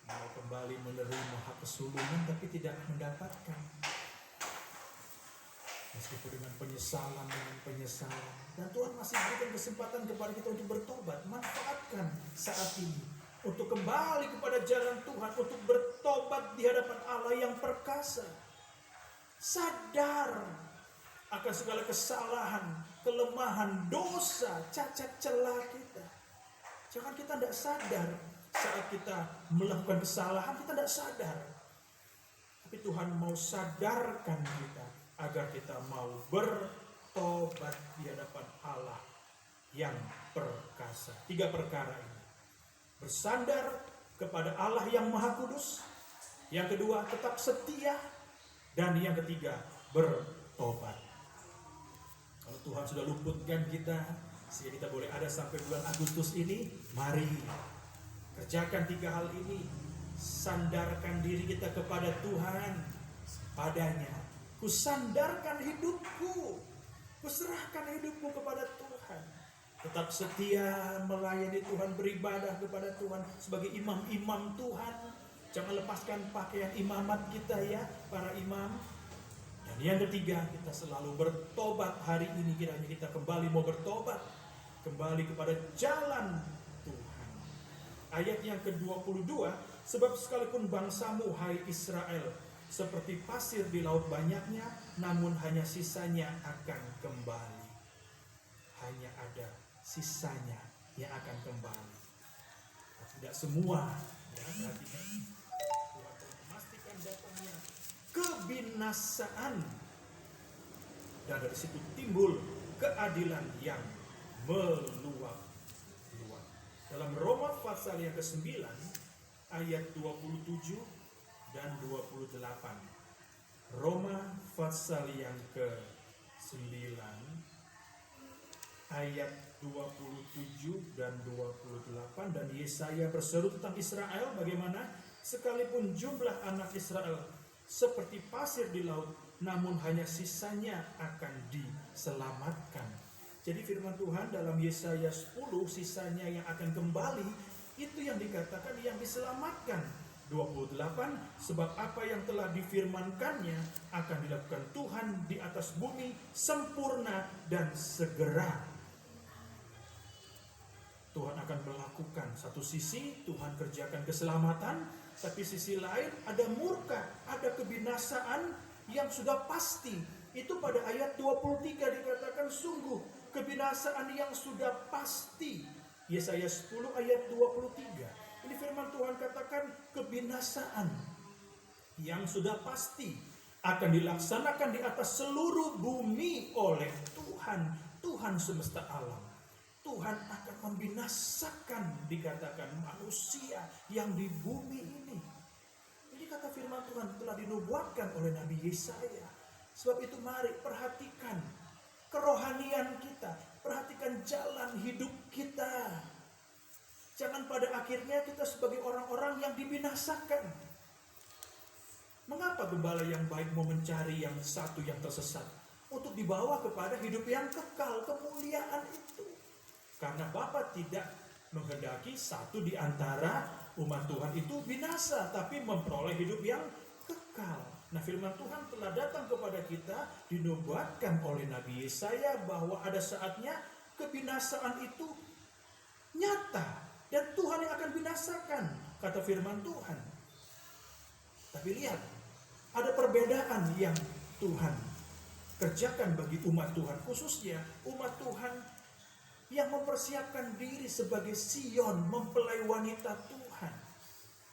Mau kembali menerima hak kesulungan tapi tidak mendapatkan. Meskipun dengan penyesalan. Dan Tuhan masih berikan kesempatan kepada kita untuk bertobat. Manfaatkan saat ini untuk kembali kepada jalan Tuhan, untuk bertobat di hadapan Allah yang perkasa. Sadar akan segala kesalahan, kelemahan, dosa, cacat celah kita. Jangan kita tidak sadar saat kita melakukan kesalahan, kita tidak sadar. Tapi Tuhan mau sadarkan kita agar kita mau bertobat di hadapan Allah yang perkasa. 3 perkara ini. Bersandar kepada Allah yang Maha Kudus. Yang kedua, tetap setia. Dan yang ketiga, bertobat. Kalau Tuhan sudah luputkan kita, sehingga kita boleh ada sampai bulan Agustus ini, mari kerjakan 3 hal ini. Sandarkan diri kita kepada Tuhan, padanya. Kusandarkan hidupku, kuserahkan hidupku kepada Tuhan. Tetap setia melayani Tuhan, beribadah kepada Tuhan sebagai imam-imam Tuhan. Jangan lepaskan pakaian imamat kita ya, para imam. Dan yang ketiga, kita selalu bertobat hari ini. Kiranya kita kembali mau bertobat, kembali kepada jalan Tuhan. Ayat yang ke-22, sebab sekalipun bangsamu, hai Israel, seperti pasir di laut banyaknya, namun hanya sisanya akan kembali. Hanya ada sisanya yang akan kembali. Tidak semua, ya, perhatikan. Tuhan telah memastikan datangnya kebinasaan, dan dari situ timbul keadilan yang meluap-luap. Dalam Roma pasal yang ke-9 ayat 27 dan 28. Roma pasal yang ke-9 ayat 27 dan 28. Dan Yesaya berseru tentang Israel, bagaimana sekalipun jumlah anak Israel seperti pasir di laut, namun hanya sisanya akan diselamatkan. Jadi firman Tuhan dalam Yesaya 10, sisanya yang akan kembali, itu yang dikatakan yang diselamatkan. 28, sebab apa yang telah difirmankannya akan dilakukan Tuhan di atas bumi sempurna dan segera. Tuhan akan melakukan, satu sisi Tuhan kerjakan keselamatan, tapi sisi lain ada murka, ada kebinasaan yang sudah pasti. Itu pada ayat 23 dikatakan sungguh kebinasaan yang sudah pasti. Yesaya 10 ayat 23. Ini firman Tuhan katakan kebinasaan yang sudah pasti akan dilaksanakan di atas seluruh bumi oleh Tuhan, Tuhan semesta alam. Tuhan akan membinasakan, dikatakan, manusia yang di bumi ini. Ini kata firman Tuhan telah dinubuatkan oleh Nabi Yesaya. Sebab itu mari perhatikan kerohanian kita, perhatikan jalan hidup kita. Jangan pada akhirnya kita sebagai orang-orang yang dibinasakan. Mengapa gembala yang baik mau mencari yang satu yang tersesat? Untuk dibawa kepada hidup yang kekal, kemuliaan itu. Karena Bapa tidak menghendaki satu di antara umat Tuhan itu binasa, tapi memperoleh hidup yang kekal. Nah, firman Tuhan telah datang kepada kita, dinubuatkan oleh Nabi Yesaya bahwa ada saatnya kebinasaan itu nyata. Dan Tuhan yang akan binasakan, kata firman Tuhan. Tapi lihat, ada perbedaan yang Tuhan kerjakan bagi umat Tuhan. Khususnya umat Tuhan yang mempersiapkan diri sebagai Sion, mempelai wanita Tuhan.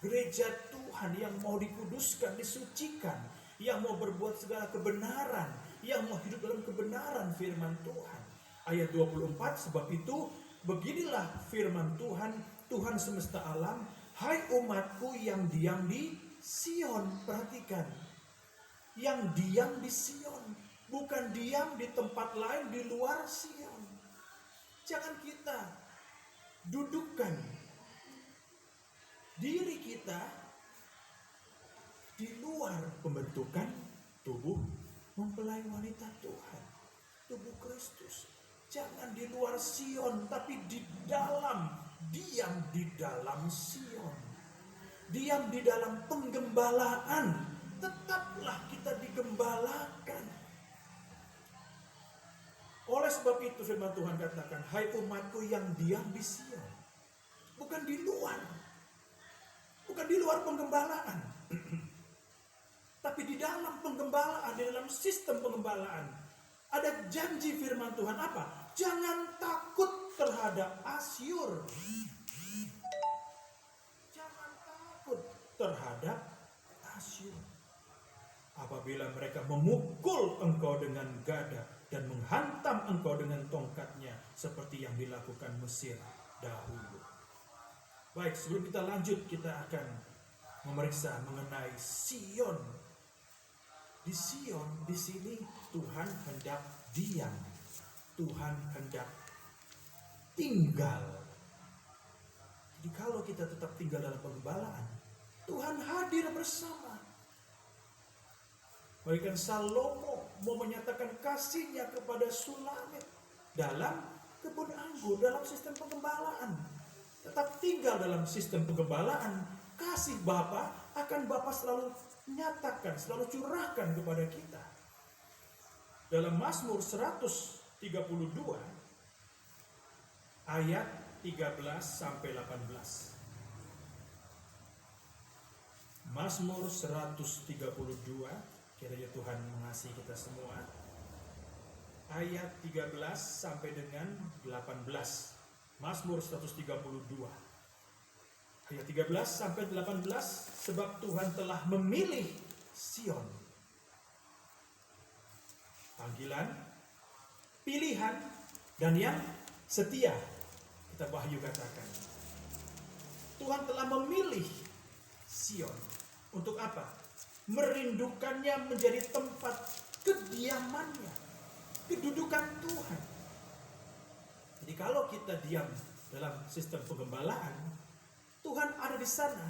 Gereja Tuhan yang mau dikuduskan, disucikan, yang mau berbuat segala kebenaran, yang mau hidup dalam kebenaran firman Tuhan. Ayat 24, sebab itu beginilah firman Tuhan, Tuhan semesta alam, hai umatku yang diam di Sion. Perhatikan, yang diam di Sion, bukan diam di tempat lain di luar Sion. Jangan kita dudukkan diri kita di luar pembentukan tubuh mempelai wanita Tuhan, tubuh Kristus. Jangan di luar Sion, tapi di dalam, diam di dalam Sion. Diam di dalam penggembalaan. Tetaplah kita digembalakan. Oleh sebab itu firman Tuhan katakan, hai umatku yang diam di Sion. Bukan di luar. Bukan di luar penggembalaan. Tapi di dalam penggembalaan, di dalam sistem penggembalaan. Ada janji firman Tuhan apa? Jangan takut terhadap Asyur. Jangan takut terhadap Asyur. Apabila mereka memukul engkau dengan gada dan menghantam engkau dengan tongkatnya seperti yang dilakukan Mesir dahulu. Baik, sebelum kita lanjut, kita akan memeriksa mengenai Sion. Di Sion, di sini Tuhan hendak diam. Tuhan hendak tinggal. Jadi kalau kita tetap tinggal dalam penggembalaan, Tuhan hadir bersama. Bahkan Salomo mau menyatakan kasihnya kepada Sulamit dalam kebun anggur, dalam sistem penggembalaan. Tetap tinggal dalam sistem penggembalaan, kasih Bapa akan Bapa selalu nyatakan, selalu curahkan kepada kita. Dalam Mazmur 132 ayat 13 sampai 18. Mazmur 132, kiranya Tuhan mengasihi kita semua. Ayat 13 sampai dengan 18. Mazmur 132 ayat 13 sampai 18, sebab Tuhan telah memilih Sion. Panggilan, pilihan, dan yang setia. Kita Wahyu katakan. Tuhan telah memilih Sion. Untuk apa? Merindukannya menjadi tempat kediamannya. Kedudukan Tuhan. Jadi kalau kita diam dalam sistem penggembalaan, Tuhan ada di sana.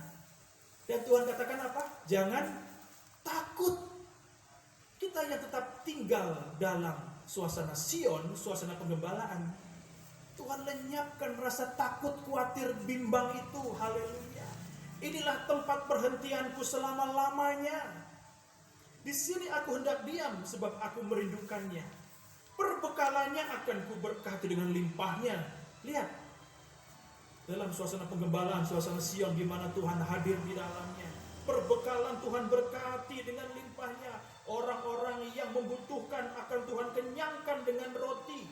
Dan Tuhan katakan apa? Jangan takut. Kita yang tetap tinggal dalam suasana Sion, suasana penggembalaan, Tuhan lenyapkan rasa takut, khawatir, bimbang itu. Haleluya. Inilah tempat perhentianku selama-lamanya. Di sini aku hendak diam sebab aku merindukannya. Perbekalannya akan kuberkati dengan limpahnya. Lihat, dalam suasana penggembalaan, suasana Sion di mana Tuhan hadir di dalamnya. Perbekalan Tuhan berkati dengan limpahnya. Orang-orang yang membutuhkan akan Tuhan kenyangkan dengan roti.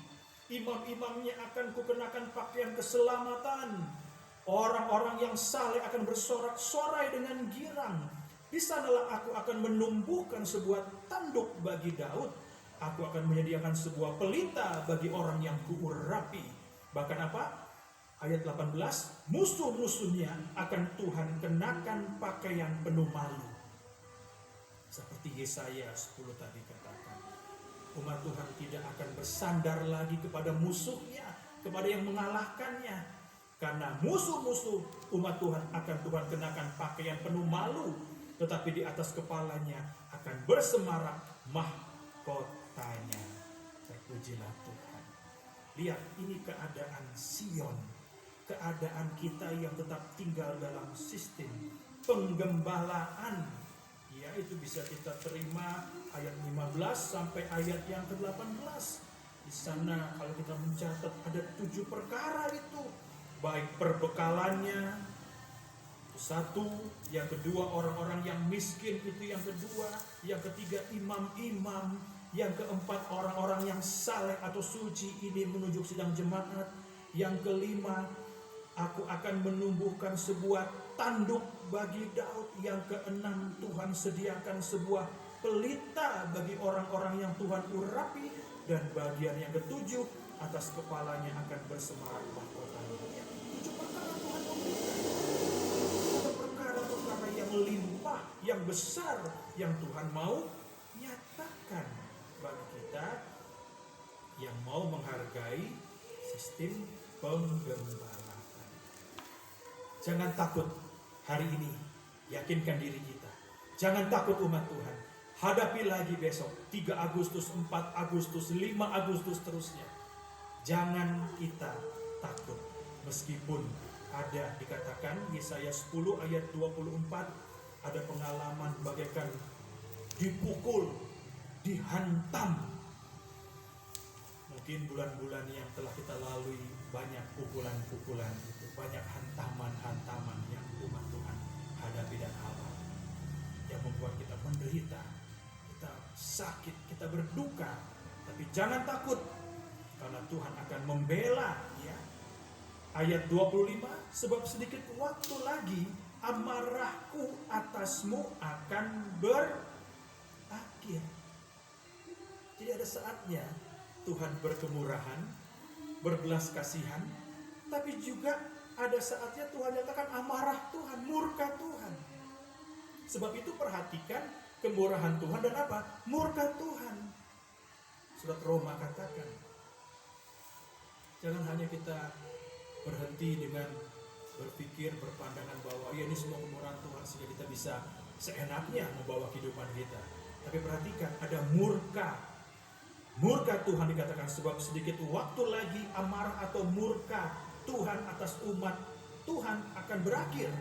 Imam-imamnya akan kukenakan pakaian keselamatan. Orang-orang yang saleh akan bersorak-sorai dengan girang. Di sanalah aku akan menumbuhkan sebuah tanduk bagi Daud. Aku akan menyediakan sebuah pelita bagi orang yang kuurapi. Bahkan apa? Ayat 18, musuh-musuhnya akan Tuhan kenakan pakaian penuh malu. Seperti Yesaya 10 tadi katakan, umat Tuhan tidak akan bersandar lagi kepada musuhnya, kepada yang mengalahkannya. Karena musuh-musuh umat Tuhan akan Tuhan kenakan pakaian penuh malu, tetapi di atas kepalanya akan bersemarak mahkotanya. Terpujilah Tuhan. Lihat, ini keadaan Sion, keadaan kita yang tetap tinggal dalam sistem penggembalaan. Ya, itu bisa kita terima ayat 15 sampai ayat yang ke-18. Di sana kalau kita mencatat ada 7 perkara itu. Baik perbekalannya, itu satu. Yang kedua orang-orang yang miskin, itu yang kedua. Yang ketiga imam-imam. Yang keempat orang-orang yang saleh atau suci, ini menunjuk sidang jemaat. Yang kelima, aku akan menumbuhkan sebuah tanduk bagi Daud. Yang keenam, Tuhan sediakan sebuah pelita bagi orang-orang yang Tuhan urapi. Dan bagian yang ketujuh, atas kepalanya akan bersemarak mahkotanya. 7 perkara Tuhan memberikan. Ada perkara-perkara yang limpah, yang besar, yang Tuhan mau nyatakan bagi kita yang mau menghargai sistem penggembalaan. Jangan takut hari ini, yakinkan diri kita. Jangan takut umat Tuhan. Hadapi lagi besok 3 Agustus, 4 Agustus, 5 Agustus terusnya. Jangan kita takut. Meskipun ada dikatakan Yesaya 10 ayat 24, ada pengalaman bagaikan dipukul, dihantam. Mungkin bulan-bulan yang telah kita lalui banyak pukulan-pukulan itu, banyak hantaman-hantaman yang umat Tuhan hadapi dan alami, yang membuat kita menderita, kita sakit, kita berduka. Tapi jangan takut, karena Tuhan akan membela, ya. Ayat 25, sebab sedikit waktu lagi amarahku atasmu akan berakhir. Jadi ada saatnya Tuhan berkemurahan, berbelas kasihan, tapi juga ada saatnya Tuhan nyatakan amarah Tuhan, murka Tuhan. Sebab itu perhatikan kemurahan Tuhan dan apa? Murka Tuhan. Surat Roma katakan, jangan hanya kita berhenti dengan berpikir, berpandangan bahwa ya ini semua kemurahan Tuhan sehingga kita bisa seenaknya membawa kehidupan kita. Tapi perhatikan, ada murka. Murka Tuhan dikatakan, sebab sedikit waktu lagi amarah atau murka Tuhan atas umat Tuhan akan berakhir.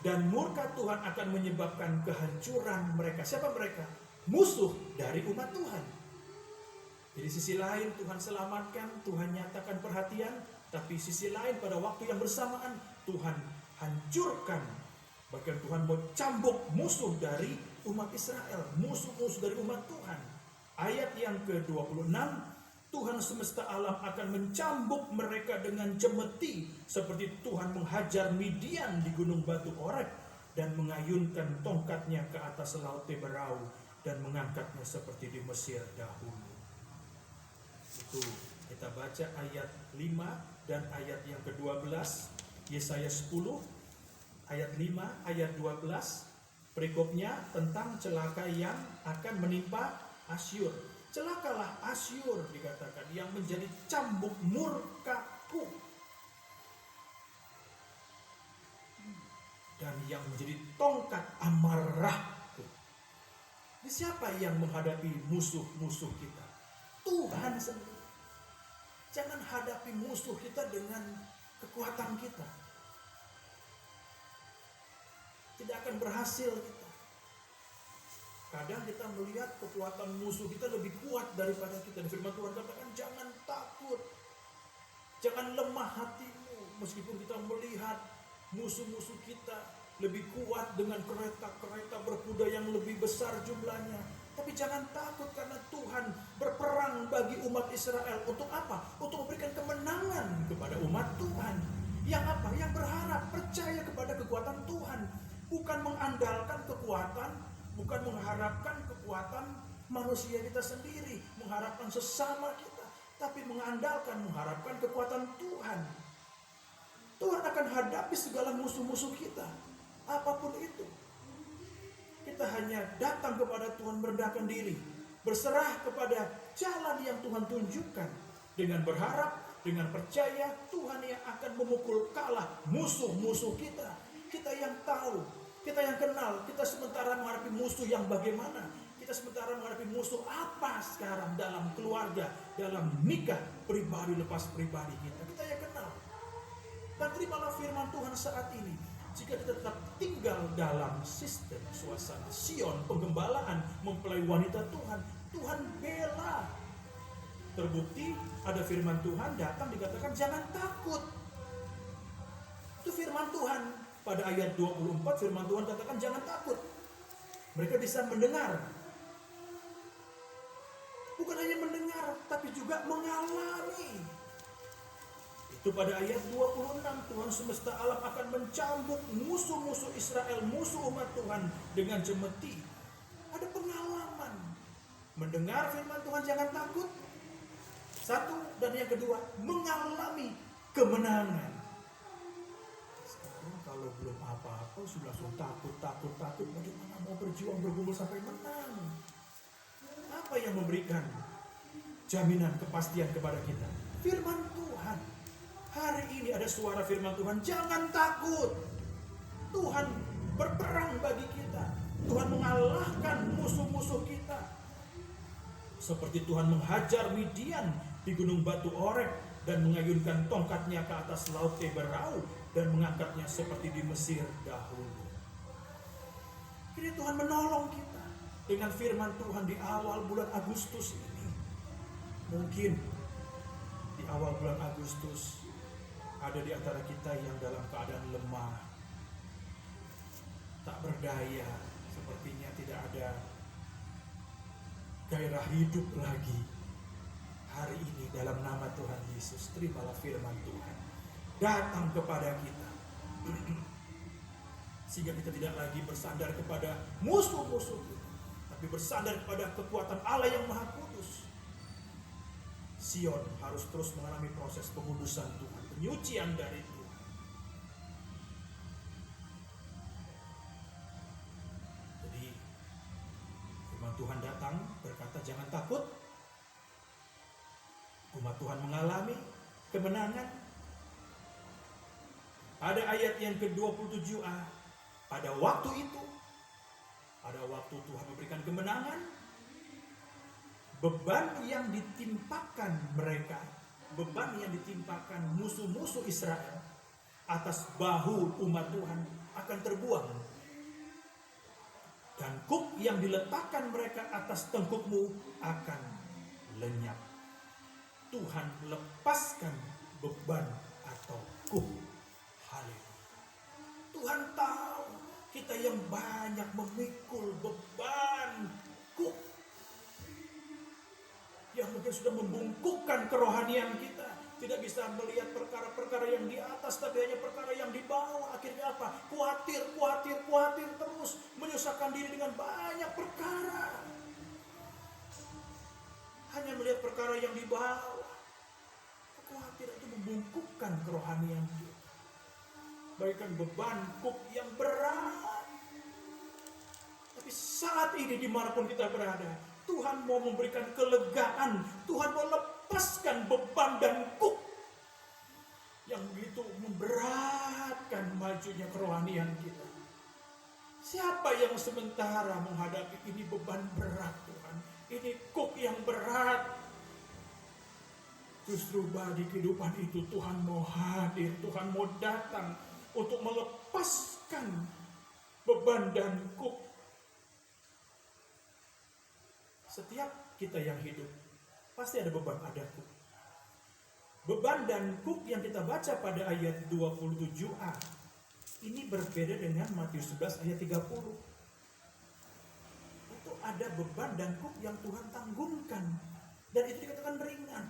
Dan murka Tuhan akan menyebabkan kehancuran mereka. Siapa mereka? Musuh dari umat Tuhan. Jadi sisi lain Tuhan selamatkan, Tuhan nyatakan perhatian. Tapi sisi lain pada waktu yang bersamaan Tuhan hancurkan. Bahkan Tuhan mau cambuk musuh dari umat Israel, musuh-musuh dari umat Tuhan. Ayat yang ke-26, Tuhan semesta alam akan mencambuk mereka dengan cemeti, seperti Tuhan menghajar Midian di gunung batu Oreb dan mengayunkan tongkatnya ke atas laut Teberau dan mengangkatnya seperti di Mesir dahulu. Itu kita baca ayat 5 dan ayat yang ke-12, Yesaya 10 ayat 5, ayat 12. Perikopnya tentang celaka yang akan menimpa Asyur. Celakalah Asyur dikatakan, yang menjadi cambuk murkaku dan yang menjadi tongkat amarahku. Ini siapa yang menghadapi musuh-musuh kita? Tuhan sendiri. Jangan hadapi musuh kita dengan kekuatan kita. Tidak akan berhasil kita. Kadang kita melihat kekuatan musuh kita lebih kuat daripada kita. Firman Tuhan katakan, jangan takut. Jangan lemah hatimu. Meskipun kita melihat musuh-musuh kita lebih kuat dengan kereta-kereta berkuda yang lebih besar jumlahnya. Tapi jangan takut, karena Tuhan berperang bagi umat Israel. Untuk apa? Untuk memberikan kemenangan kepada umat Tuhan. Yang apa? Yang berharap, percaya kepada kekuatan Tuhan. Bukan mengandalkan kekuatan, bukan mengharapkan kekuatan manusia kita sendiri, mengharapkan sesama kita, tapi mengharapkan kekuatan Tuhan. Tuhan akan hadapi segala musuh-musuh kita, apapun itu. Kita hanya datang kepada Tuhan, merendahkan diri, berserah kepada jalan yang Tuhan tunjukkan, dengan berharap, dengan percaya Tuhan yang akan memukul kalah musuh-musuh kita. Kita yang tahu, kita yang kenal, kita sementara menghadapi musuh yang bagaimana, kita sementara menghadapi musuh apa sekarang dalam keluarga, dalam nikah, pribadi lepas pribadi kita. Kita yang kenal. Dan terimalah firman Tuhan saat ini. Jika kita tetap tinggal dalam sistem suasana Sion, penggembalaan, mempelai wanita Tuhan, Tuhan bela. Terbukti ada firman Tuhan datang dikatakan jangan takut. Itu firman Tuhan. Pada ayat 24 firman Tuhan katakan jangan takut. Mereka bisa mendengar. Bukan hanya mendengar, tapi juga mengalami. Itu pada ayat 26, Tuhan semesta alam akan mencambuk musuh-musuh Israel, musuh umat Tuhan dengan jemeti. Ada pengalaman. Mendengar firman Tuhan jangan takut. Satu, dan yang kedua, mengalami kemenangan. Sekarang kalau belum apa-apa sudah langsung takut. Bagaimana mau berjuang bergumul sampai menang? Apa yang memberikan jaminan kepastian kepada kita? Firman Tuhan. Hari ini ada suara firman Tuhan, jangan takut. Tuhan berperang bagi kita. Tuhan mengalahkan musuh-musuh kita. Seperti Tuhan menghajar Midian di gunung batu Oreb dan mengayunkan tongkatnya ke atas laut Teberau dan mengangkatnya seperti di Mesir dahulu. Ini Tuhan menolong kita dengan firman Tuhan di awal bulan Agustus ini. Mungkin di awal bulan Agustus ada di antara kita yang dalam keadaan lemah, tak berdaya, sepertinya tidak ada gairah hidup lagi. Hari ini dalam nama Tuhan Yesus, terimalah firman Tuhan datang kepada kita. Sehingga kita tidak lagi bersandar kepada musuh-musuh kita, tapi bersandar kepada kekuatan Allah yang Maha Kudus. Sion harus terus mengalami proses pengudusan Tuhan, penyucian dari Tuhan. Jadi firman Tuhan datang berkata jangan takut. Umat Tuhan mengalami kemenangan. Ada ayat yang ke-27a. Pada waktu itu, pada waktu Tuhan memberikan kemenangan, beban yang ditimpakan mereka, beban yang ditimpakan musuh-musuh Israel atas bahu umat Tuhan akan terbuang. Dan kuk yang diletakkan mereka atas tengkukmu akan lenyap. Tuhan lepaskan beban atau kuk. Haleluya. Tuhan tahu kita yang banyak memikul beban kuk yang mungkin sudah membungkukkan kerohanian kita. Tidak bisa melihat perkara-perkara yang di atas, tapi hanya perkara yang di bawah. Akhirnya apa? Khawatir terus. Menyusahkan diri dengan banyak perkara. Hanya melihat perkara yang di bawah. Kekhawatiran itu membungkukkan kerohanian kita. Bagaikan beban kuk yang berat. Tapi saat ini dimanapun kita berada, Tuhan mau memberikan kelegaan. Tuhan mau lepaskan beban dan kuk yang begitu memberatkan majunya kerohanian kita. Siapa yang sementara menghadapi ini beban berat Tuhan, ini kuk yang berat, justru bagi kehidupan itu Tuhan mau hadir, Tuhan mau datang untuk melepaskan beban dan kuk. Setiap kita yang hidup pasti ada beban, ada kuk. Beban dan kuk yang kita baca pada ayat 27a ini berbeda dengan Matius 11 ayat 30. Itu ada beban dan kuk yang Tuhan tanggungkan, dan itu dikatakan ringan.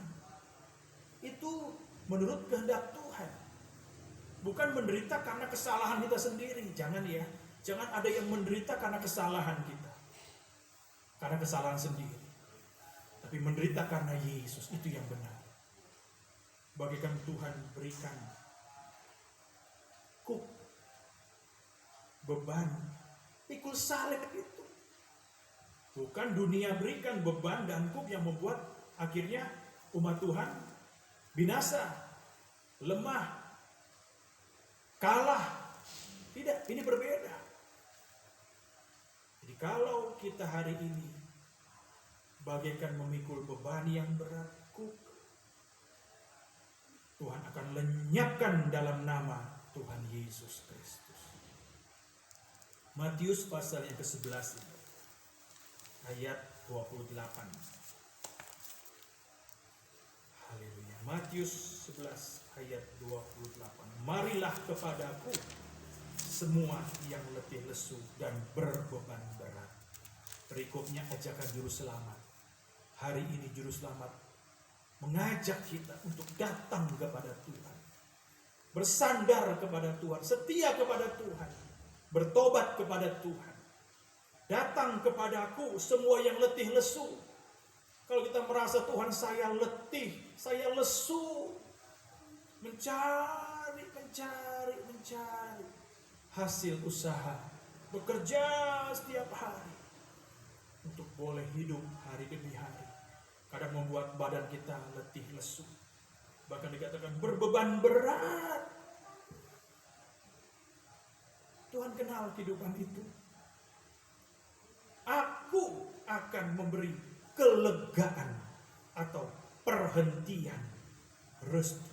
Itu menurut kehendak Tuhan. Bukan menderita karena kesalahan kita sendiri. Jangan ya. Jangan ada yang menderita karena kesalahan kita, karena kesalahan sendiri. Tapi menderita karena Yesus, itu yang benar. Bagaikan Tuhan berikan kuk, beban, pikul salib itu. Bukan dunia berikan beban dan kuk yang membuat akhirnya umat Tuhan binasa, lemah, kalah. Tidak, ini berbeda. Jadi kalau kita hari ini bagaikan memikul beban yang berat, kuk, Tuhan akan lenyapkan dalam nama Tuhan Yesus Kristus. Matius pasal yang ke-11 ayat 28. Haleluya. Matius 11 ayat 28. Marilah kepadaku semua yang letih lesu dan berbeban berat. Berikutnya ajakan juru selamat. Hari ini juru selamat mengajak kita untuk datang kepada Tuhan. Bersandar kepada Tuhan, setia kepada Tuhan, bertobat kepada Tuhan. Datang kepadaku semua yang letih lesu. Kalau kita merasa Tuhan saya letih, saya lesu, mencari hasil usaha, bekerja setiap hari untuk boleh hidup hari demi hari. Kadang membuat badan kita letih lesu, bahkan dikatakan berbeban berat. Tuhan kenal kehidupan itu. Aku akan memberi kelegaan atau perhentian, rest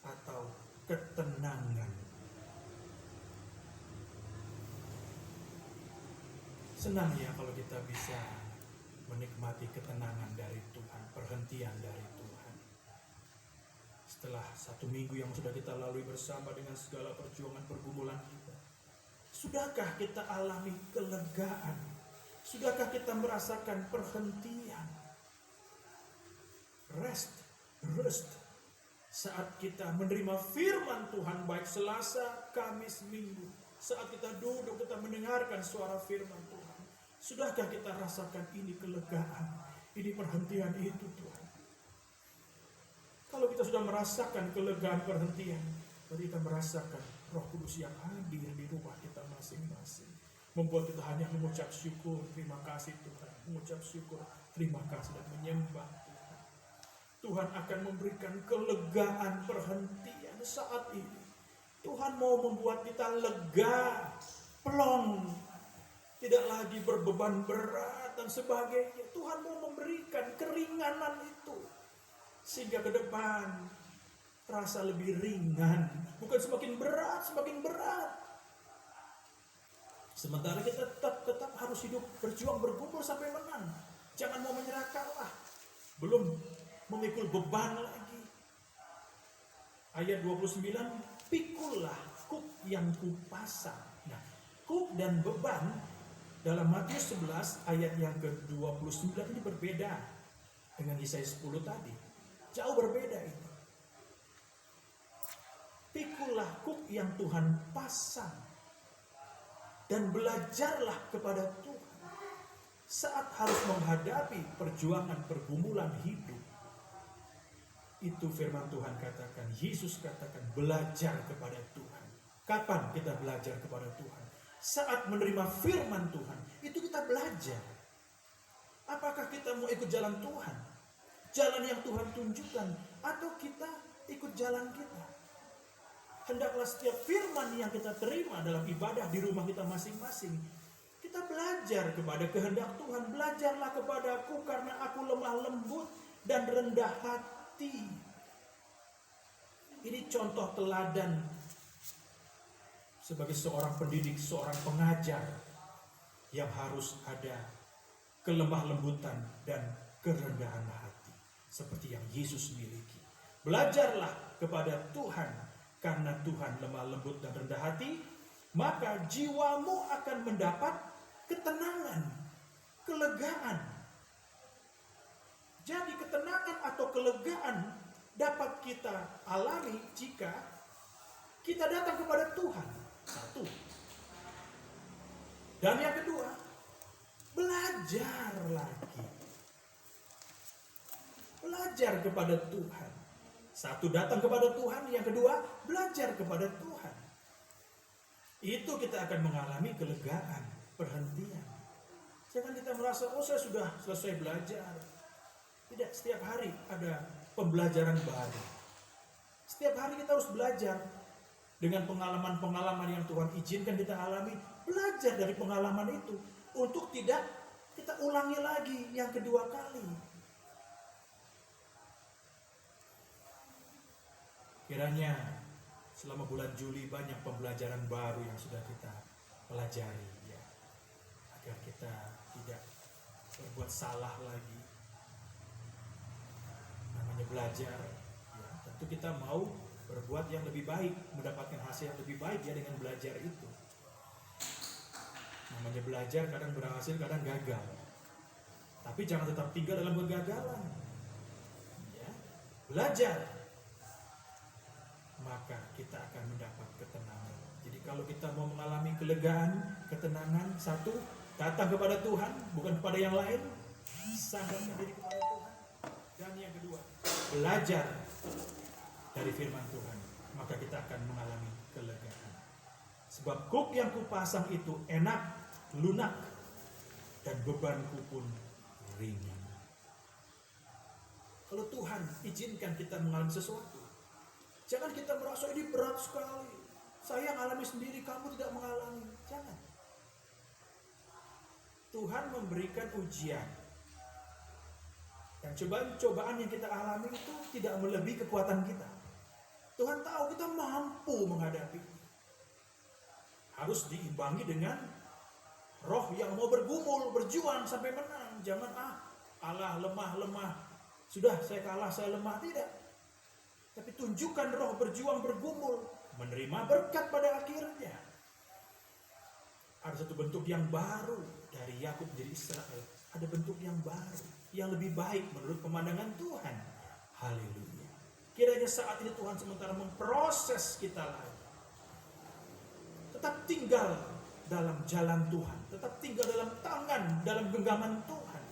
atau ketenangan. Senang ya kalau kita bisa menikmati ketenangan dari Tuhan, perhentian dari Tuhan. Setelah 1 minggu yang sudah kita lalui bersama dengan segala perjuangan pergumulan kita, sudahkah kita alami kelegaan? Sudahkah kita merasakan perhentian? Rest saat kita menerima firman Tuhan, baik Selasa, Kamis, Minggu. Saat kita duduk, kita mendengarkan suara firman Tuhan. Sudahkah kita rasakan ini kelegaan, ini perhentian itu Tuhan? Kalau kita sudah merasakan kelegaan perhentian, berarti kita merasakan Roh Kudus yang hadir di rumah kita masing-masing. Membuat kita hanya mengucap syukur, terima kasih Tuhan. Mengucap syukur, terima kasih dan menyembah Tuhan. Tuhan akan memberikan kelegaan perhentian saat ini. Tuhan mau membuat kita lega, plong, tidak lagi berbeban berat dan sebagainya. Tuhan mau memberikan keringanan itu. Sehingga ke depan terasa lebih ringan. Bukan semakin berat, semakin berat. Sementara kita tetap harus hidup, berjuang, bergumul sampai menang. Jangan mau menyerah kalah. Belum memikul beban lagi. Ayat 29, pikullah kuk yang kupasang. Nah, kuk dan beban dalam Matius 11 ayat yang ke-29 ini berbeda dengan Yesaya 10 tadi. Jauh berbeda ini. Pikullah kuk yang Tuhan pasang. Dan belajarlah kepada Tuhan saat harus menghadapi perjuangan pergumulan hidup. Itu firman Tuhan katakan, Yesus katakan belajar kepada Tuhan. Kapan kita belajar kepada Tuhan? Saat menerima firman Tuhan, itu kita belajar. Apakah kita mau ikut jalan Tuhan? Jalan yang Tuhan tunjukkan, atau kita ikut jalan kita? Hendaklah setiap firman yang kita terima dalam ibadah di rumah kita masing-masing, kita belajar kepada kehendak Tuhan. Belajarlah kepadaku karena aku lemah lembut dan rendah hati. Ini contoh teladan sebagai seorang pendidik, seorang pengajar yang harus ada kelemah lembutan dan kerendahan hati seperti yang Yesus miliki. Belajarlah kepada Tuhan. Karena Tuhan lemah lembut dan rendah hati, maka jiwamu akan mendapat ketenangan, kelegaan. Jadi ketenangan atau kelegaan dapat kita alami jika kita datang kepada Tuhan. Satu. Dan yang kedua, belajar lagi. Belajar kepada Tuhan. Satu, datang kepada Tuhan. Yang kedua, belajar kepada Tuhan. Itu kita akan mengalami kelegaan, perhentian. Jangan kita merasa, oh saya sudah selesai belajar. Tidak, setiap hari ada pembelajaran baru. Setiap hari kita harus belajar dengan pengalaman-pengalaman yang Tuhan izinkan kita alami. Belajar dari pengalaman itu untuk tidak kita ulangi lagi yang kedua kali. Kiranya selama bulan Juli banyak pembelajaran baru yang sudah kita pelajari, ya, agar kita tidak berbuat salah lagi. Namanya belajar, ya, tentu kita mau berbuat yang lebih baik, mendapatkan hasil yang lebih baik ya dengan belajar itu. Namanya belajar kadang berhasil, kadang gagal. Tapi jangan tetap tinggal dalam kegagalan. Ya, belajar, maka kita akan mendapat ketenangan. Jadi kalau kita mau mengalami kelegaan, ketenangan, satu, datang kepada Tuhan, bukan kepada yang lain, sandarkan diri kepada Tuhan. Dan yang kedua, belajar dari firman Tuhan, maka kita akan mengalami kelegaan. Sebab kuk yang kupasang itu enak, lunak, dan bebanku pun ringan. Kalau Tuhan izinkan kita mengalami sesuatu, jangan kita merasa ini berat sekali. Saya mengalami sendiri, kamu tidak mengalami. Jangan. Tuhan memberikan ujian. Dan cobaan yang kita alami itu tidak melebihi kekuatan kita. Tuhan tahu kita mampu menghadapi. Harus diimbangi dengan roh yang mau bergumul, berjuang sampai menang. Jangan Allah lemah. Sudah saya kalah, saya lemah. Tidak. Tapi tunjukkan roh berjuang, bergumul, menerima berkat pada akhirnya. Ada satu bentuk yang baru dari Yakub menjadi Israel. Ada bentuk yang baru, yang lebih baik menurut pemandangan Tuhan. Haleluya. Kiranya saat ini Tuhan sementara memproses kita lagi. Tetap tinggal dalam jalan Tuhan. Tetap tinggal dalam tangan, dalam genggaman Tuhan.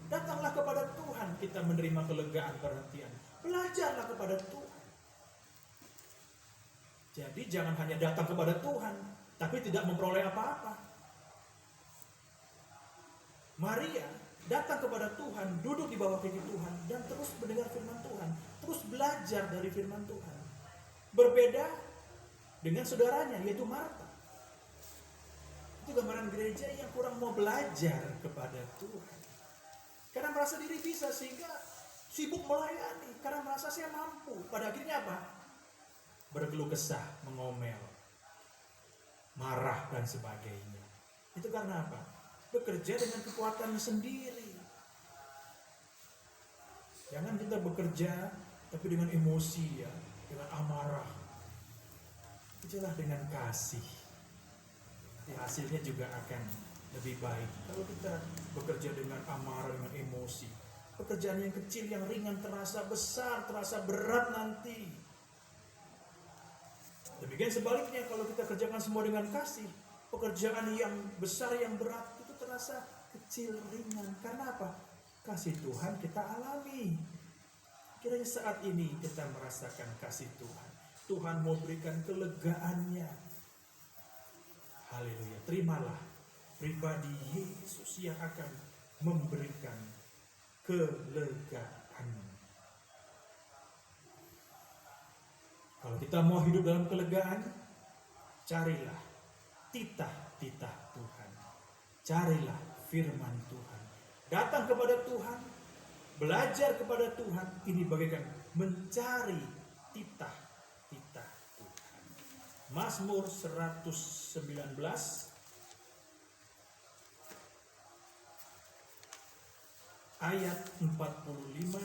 Datanglah kepada Tuhan, kita menerima kelegaan, perhatian. Belajarlah kepada Tuhan. Jadi jangan hanya datang kepada Tuhan, tapi tidak memperoleh apa-apa. Maria datang kepada Tuhan, duduk di bawah kaki Tuhan, dan terus mendengar firman Tuhan, terus belajar dari firman Tuhan. Berbeda dengan saudaranya, yaitu Marta. Itu gambaran gereja yang kurang mau belajar kepada Tuhan. Karena merasa diri bisa, sehingga sibuk melayani, karena merasa saya mampu. Pada akhirnya apa? Berkeluh kesah, mengomel, marah, dan sebagainya. Itu karena apa? Bekerja dengan kekuatan sendiri. Jangan kita bekerja tapi dengan emosi, ya, dengan amarah. Kerjalah dengan kasih. Hasilnya juga akan lebih baik. Kalau kita bekerja dengan amarah, dengan emosi, pekerjaan yang kecil, yang ringan terasa besar, terasa berat nanti. Demikian sebaliknya, kalau kita kerjakan semua dengan kasih, pekerjaan yang besar, yang berat itu terasa kecil, ringan. Karena apa? Kasih Tuhan kita alami. Kiranya saat ini kita merasakan kasih Tuhan. Tuhan mau berikan kelegaannya. Haleluya. Terimalah pribadi Yesus yang akan memberikan kelegaan. Kalau kita mau hidup dalam kelegaan, carilah titah-titah Tuhan. Carilah firman Tuhan. Datang kepada Tuhan, belajar kepada Tuhan. Ini bagaikan mencari titah-titah Tuhan. Mazmur 119 ayat 45.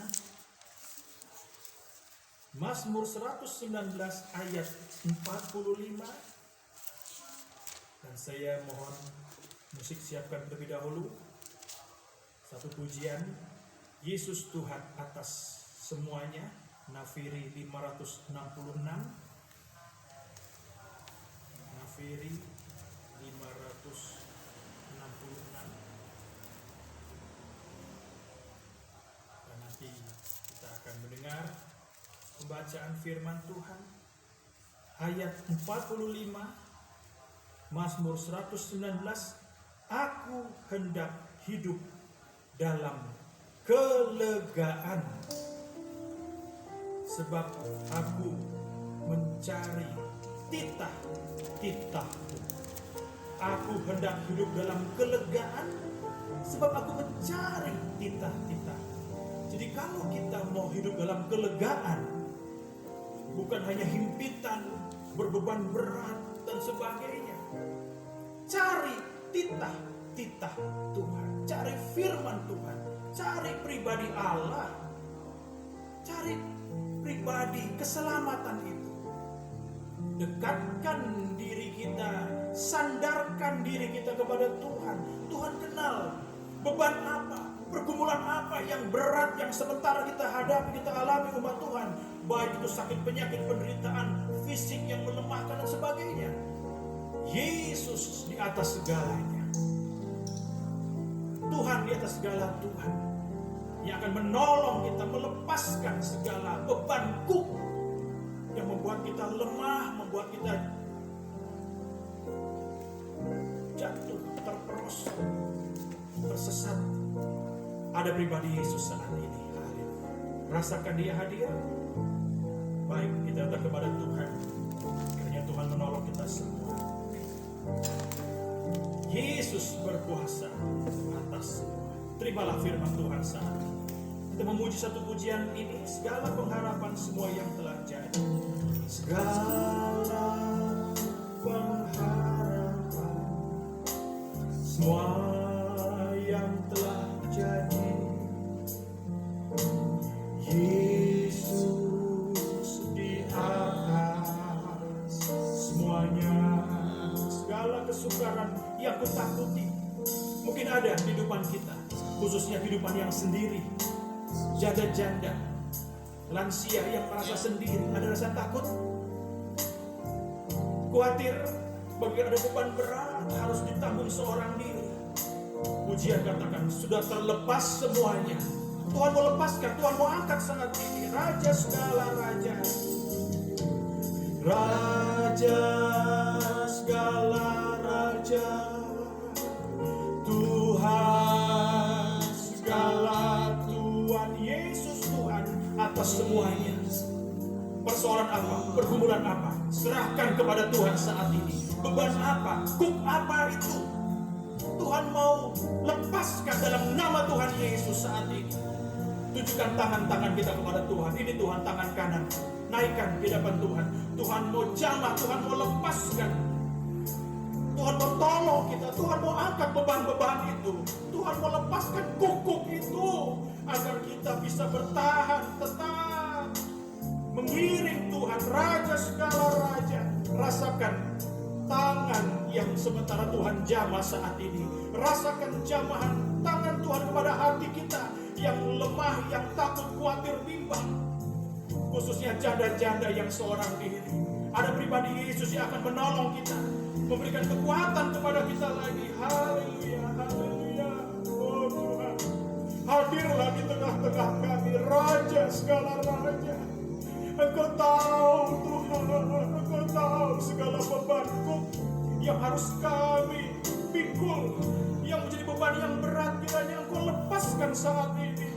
Mazmur 119 ayat 45. Dan saya mohon musik siapkan terlebih dahulu. Satu pujian, Yesus Tuhan atas semuanya, Nafiri 566. Nafiri 566. Dan nanti kita akan mendengar pembacaan firman Tuhan ayat 45 Mazmur 119. Aku hendak hidup dalam kelegaan, sebab aku mencari titah-titah. Aku hendak hidup dalam kelegaan, sebab aku mencari titah-titah. Jadi kalau kita mau hidup dalam kelegaan, bukan hanya himpitan, berbeban berat dan sebagainya, cari titah-titah Tuhan, cari firman Tuhan, cari pribadi Allah, cari pribadi keselamatan itu. Dekatkan diri kita, sandarkan diri kita kepada Tuhan. Tuhan kenal beban apa, pergumulan apa yang berat yang sementara kita hadapi, kita alami umat Tuhan. Baik itu sakit, penyakit, penderitaan fisik yang melemahkan dan sebagainya. Yesus di atas segalanya. Tuhan di atas segala Tuhan yang akan menolong kita melepaskan segala beban kuk yang membuat kita lemah, membuat kita jatuh, terperosok, tersesat. Ada pribadi Yesus saat ini. Rasakan Dia hadir. Baik, kita datang kepada Tuhan. Kiranya Tuhan menolong kita semua. Yesus berkuasa atas semua. Terimalah firman Tuhan saat ini. Kita memuji satu pujian ini, segala pengharapan semua yang telah jadi. Segala pengharapan semua yang telah jadi. Yesus di atas semuanya. Segala kesukaran yang kutakuti mungkin ada di kehidupan kita, khususnya kehidupan yang sendiri. Janda-janda, lansia yang merasa sendiri, ada rasa takut, khawatir, bagi ada beban berat harus ditanggung seorang diri. Pujian katakan sudah terlepas semuanya. Tuhan mau lepaskan, Tuhan mau angkat saat ini. Raja segala raja, Raja segala raja, Tuhan segala Tuhan, Yesus Tuhan atas semuanya. Persoalan apa, pergumulan apa, serahkan kepada Tuhan saat ini. Beban apa, kuk apa itu, Tuhan mau lepaskan dalam nama Tuhan Yesus saat ini. Tunjukkan tangan-tangan kita kepada Tuhan. Ini Tuhan tangan kanan, naikkan di hadapan Tuhan. Tuhan mau jamah, Tuhan mau lepaskan, Tuhan mau tolong kita, Tuhan mau angkat beban-beban itu, Tuhan mau lepaskan kuk-kuk itu, agar kita bisa bertahan, tetap mengiring Tuhan, Raja segala raja. Rasakan tangan yang sementara Tuhan jamah saat ini. Rasakan jamahan tangan Tuhan kepada hati kita yang lemah, yang takut, khawatir, bimbang. Khususnya janda-janda yang seorang diri. Ada pribadi Yesus yang akan menolong kita, memberikan kekuatan kepada kita lagi. Haleluya, haleluya. Oh Tuhan, hadirlah di tengah-tengah kami, Raja segala raja. Engkau tahu Tuhan, Engkau tahu segala bebanku yang harus kami pikul, yang menjadi beban yang berat, kiranya Engkau lepaskan saat ini.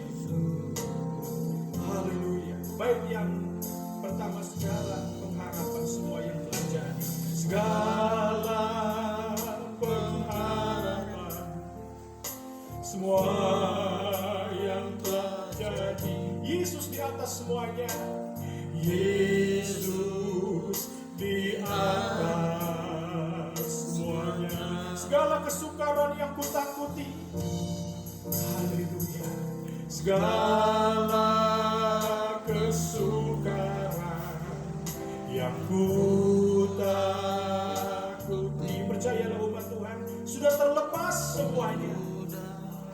Haleluya. Baik, yang pertama, segala pengharapan semua yang telah jadi. Segala pengharapan semua yang telah jadi. Yesus di atas semuanya. Yesus di atas semuanya. Segala kesukaran yang kutakuti, haleluya. Segala kesukaran yang kutakuti, percayalah umat Tuhan, sudah terlepas semuanya.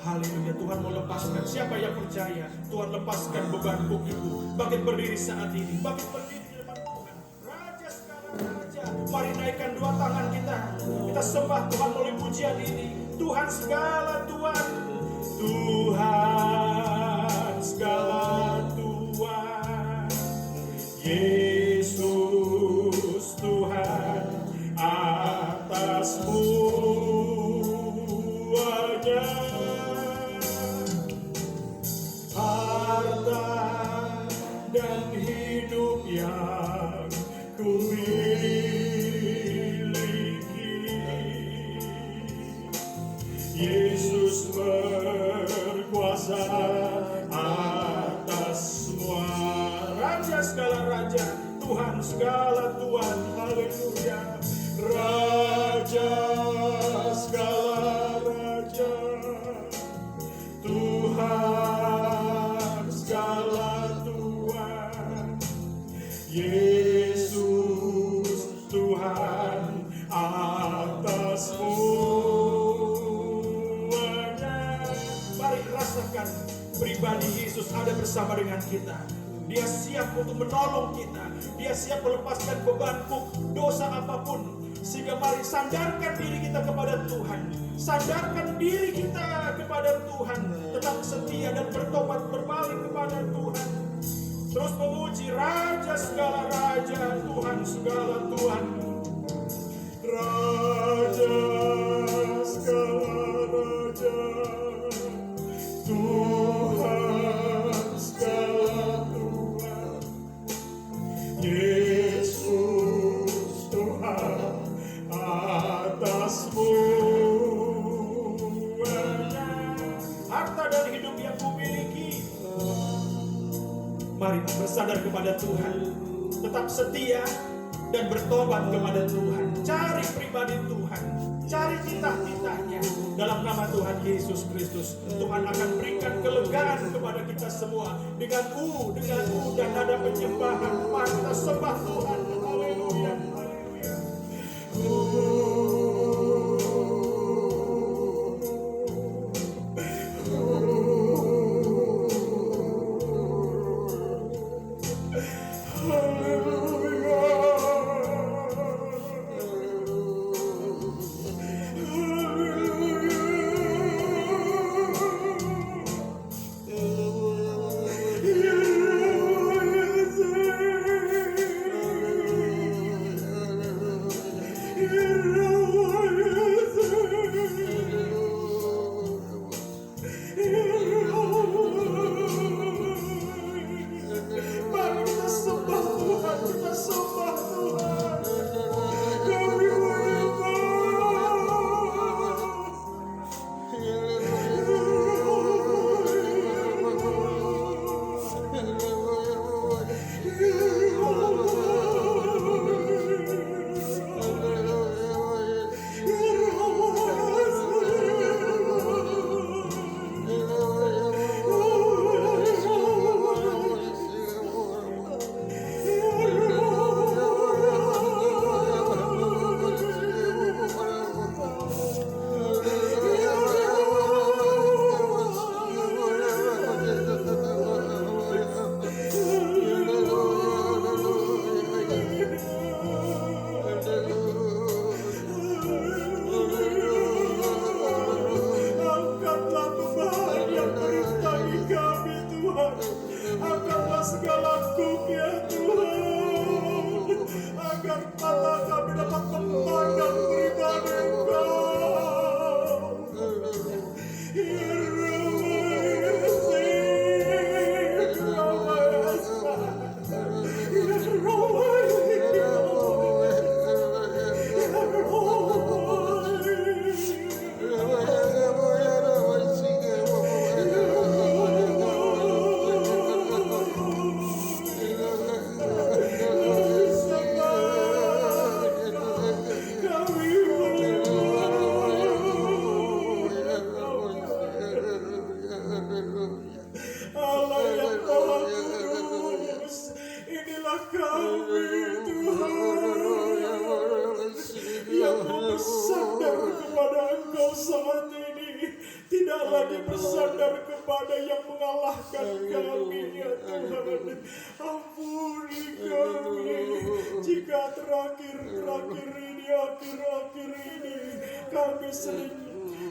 Haleluya, Tuhan mau lepaskan. Siapa yang percaya, Tuhan lepaskan bebanku itu. Bangkit berdiri saat ini, bangkit berdiri di depan Tuhan. Raja segala raja, mari naikkan dua tangan kita. Kita sembah Tuhan melalui pujian ini. Tuhan segala Tuhan, Tuhan segala Tuhan, Yesus Tuhan atas semuanya. miliki. Yesus berkuasa atas semua. Raja segala raja, Tuhan segala Tuhan, haleluya. Raja segala raja, Tuhan segala Tuhan, Yesus Tuhan atas semuanya. Mari rasakan pribadi Yesus ada bersama dengan kita. Dia siap untuk menolong kita. Dia siap melepaskan beban dosa apapun. Sehingga mari sandarkan diri kita kepada Tuhan. Sandarkan diri kita kepada Tuhan. Tetap setia dan bertobat berbalik kepada Tuhan. Terus memuji Raja segala raja, Tuhan segala Tuhan. Raja segala raja, Tuhan segala Tuhan, Yesus Tuhan atas semuanya. Harta dan hidup yang kumiliki, mari bersandar kepada Tuhan. Tetap setia dan bertobat kepada Tuhan. Cari pribadi Tuhan, cari titah-titahnya. Dalam nama Tuhan Yesus Kristus, Tuhan akan berikan kelegaan kepada kita semua. Dengan dan nada penyembahan, mari kita sembah Tuhan. Haleluya, haleluya. Angkatlah segala kuk ya Tuhan, agar mata kami dapat memandang pribadi Allah yang Maha Kudus, inilah kami Tuhan yang bersandar kepada Engkau saat ini, tidak lagi bersandar kepada yang mengalahkan kami ya Tuhan. Ampuni kami jika terakhir-terakhir ini, akhir-akhir ini kami sering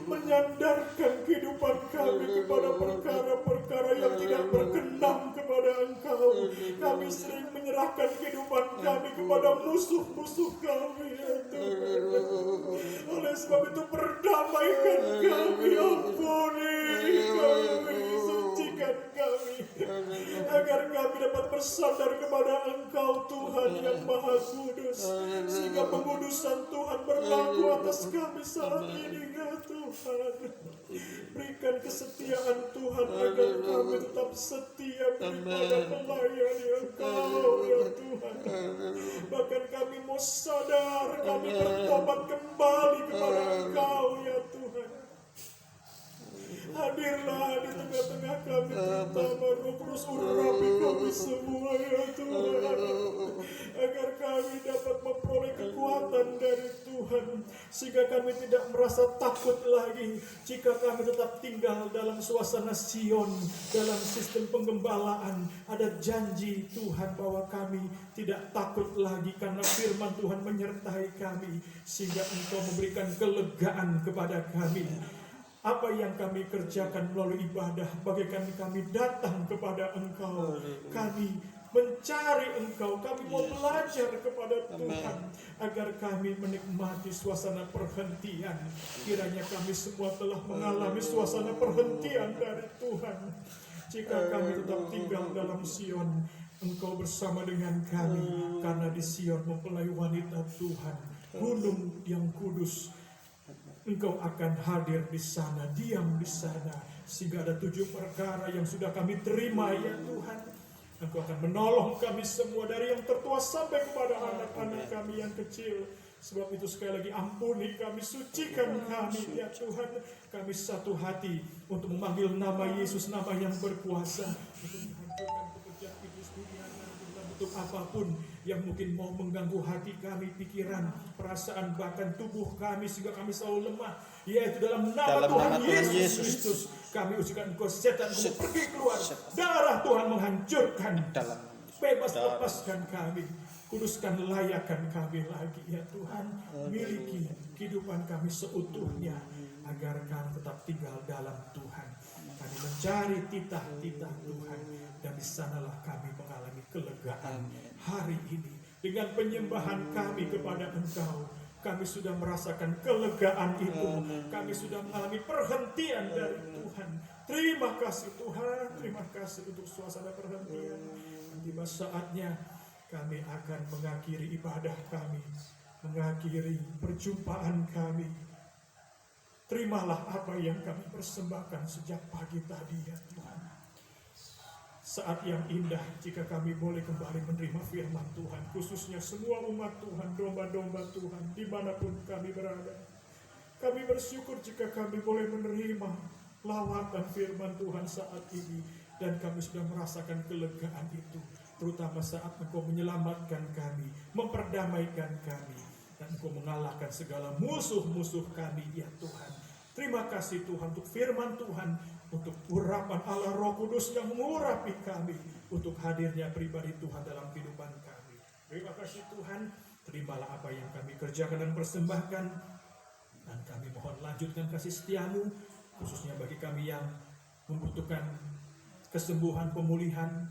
menyandarkan kehidupan kami kepada perkara-perkara yang tidak berkenan kepada Engkau. Kami sering menyerahkan kehidupan kami kepada musuh-musuh kami ya Tuhan. Oleh sebab itu perdamaikan kami, ampuni kami, sucikan kami agar kami dapat bersandar kepada Engkau Tuhan yang Maha Kudus, sehingga pengudusan Tuhan berlaku atas kami saat ini ya Tuhan. Berikan kesetiaan Tuhan agar kami tetap setia beribadah melayani Engkau ya Tuhan. Bahkan kami mau sadar, kami bertobat kembali kepada Engkau ya Tuhan. Hadirlah di tengah-tengah kami, terutama Roh Kudus urapi kami semua ya Tuhan, agar kami dapat memperoleh kekuatan dari Tuhan, sehingga kami tidak merasa takut lagi jika kami tetap tinggal dalam suasana Sion, dalam sistem penggembalaan. Ada janji Tuhan bahwa kami tidak takut lagi karena firman Tuhan menyertai kami, sehingga Engkau memberikan kelegaan kepada kami. Apa yang kami kerjakan melalui ibadah, bagaikan kami datang kepada Engkau, kami mencari Engkau, kami mau belajar kepada Tuhan, agar kami menikmati suasana perhentian. Kiranya kami semua telah mengalami suasana perhentian dari Tuhan. Jika kami tetap tinggal dalam Sion, Engkau bersama dengan kami, karena di Sion mempelai wanita Tuhan, gunung yang kudus. Engkau akan hadir di sana, diam di sana, sehingga ada 7 perkara yang sudah kami terima ya Tuhan. Engkau akan menolong kami semua, dari yang tertua sampai kepada anak-anak kami yang kecil. Sebab itu sekali lagi ampuni kami, sucikan kami ya Tuhan. Kami satu hati untuk memanggil nama Yesus, nama yang berkuasa, untuk menghancurkan pekerjaan iblis dunia dalam bentuk apapun yang mungkin mau mengganggu hati kami, pikiran, perasaan, bahkan tubuh kami, sehingga kami selalu lemah. Yaitu dalam nama Tuhan Yesus Kristus, kami ucapkan Engkau setan, Engkau pergi keluar. Darah Tuhan menghancurkan, bebas lepaskan kami, kuduskan layakan kami lagi ya Tuhan. Miliki kehidupan kami seutuhnya, agar kami tetap tinggal dalam Tuhan. Kami mencari titah-titah Tuhan, dan di sanalah kami mengalami kelegaan hari ini. Dengan penyembahan kami kepada Engkau, kami sudah merasakan kelegaan itu. Kami sudah mengalami perhentian dari Tuhan. Terima kasih Tuhan, terima kasih untuk suasana perhentian. Tiba saatnya kami akan mengakhiri ibadah kami, mengakhiri perjumpaan kami. Terimalah apa yang kami persembahkan sejak pagi tadi ya Tuhan. Saat yang indah jika kami boleh kembali menerima firman Tuhan, khususnya semua umat Tuhan, domba-domba Tuhan, dimanapun kami berada. Kami bersyukur jika kami boleh menerima lawatan firman Tuhan saat ini, dan kami sudah merasakan kelegaan itu, terutama saat Engkau menyelamatkan kami, memperdamaikan kami, dan Engkau mengalahkan segala musuh-musuh kami ya Tuhan. Terima kasih Tuhan untuk firman Tuhan, untuk urapan Allah Roh Kudus yang mengurapi kami, untuk hadirnya pribadi Tuhan dalam kehidupan kami. Terima kasih Tuhan, terimalah apa yang kami kerjakan dan persembahkan, dan kami mohon lanjutkan kasih setiamu, khususnya bagi kami yang membutuhkan kesembuhan, pemulihan,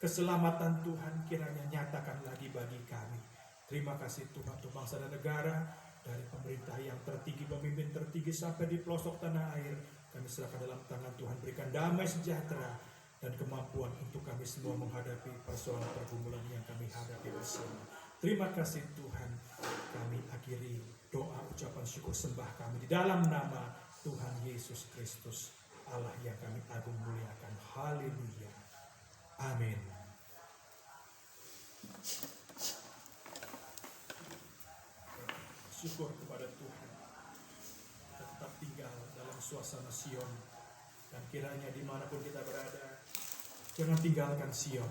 keselamatan Tuhan, kiranya nyatakan lagi bagi kami. Terima kasih Tuhan untuk bangsa dan negara, dari pemerintah yang tertinggi, pemimpin tertinggi sampai di pelosok tanah air, kami serahkan dalam tangan Tuhan. Berikan damai sejahtera dan kemampuan untuk kami semua menghadapi persoalan pergumulan yang kami hadapi bersama. Terima kasih Tuhan. Kami akhiri doa ucapan syukur sembah kami di dalam nama Tuhan Yesus Kristus, Allah yang kami agung muliakan. Haleluya. Amin. Syukur kepada Tuhan, kita tetap tinggal dalam suasana Sion, dan kiranya dimanapun kita berada, jangan tinggalkan Sion,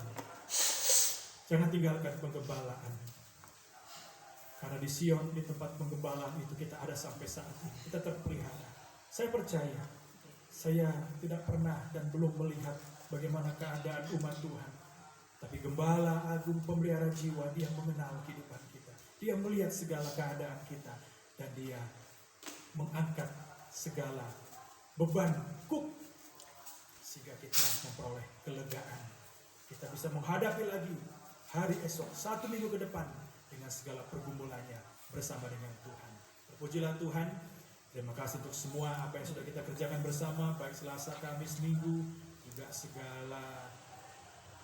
jangan tinggalkan penggembalaan, karena di Sion, di tempat penggembalaan itu kita ada sampai saat ini, kita terpelihara. Saya percaya, saya tidak pernah dan belum melihat bagaimana keadaan umat Tuhan, tapi Gembala Agung pemelihara jiwa, Dia mengenal kehidupan kita. Dia melihat segala keadaan kita, dan Dia mengangkat segala beban kuk, sehingga kita memperoleh kelegaan. Kita bisa menghadapi lagi hari esok, 1 minggu ke depan, dengan segala pergumulannya bersama dengan Tuhan. Terpujilah Tuhan. Terima kasih untuk semua apa yang sudah kita kerjakan bersama, baik Selasa, Kamis, Minggu, juga segala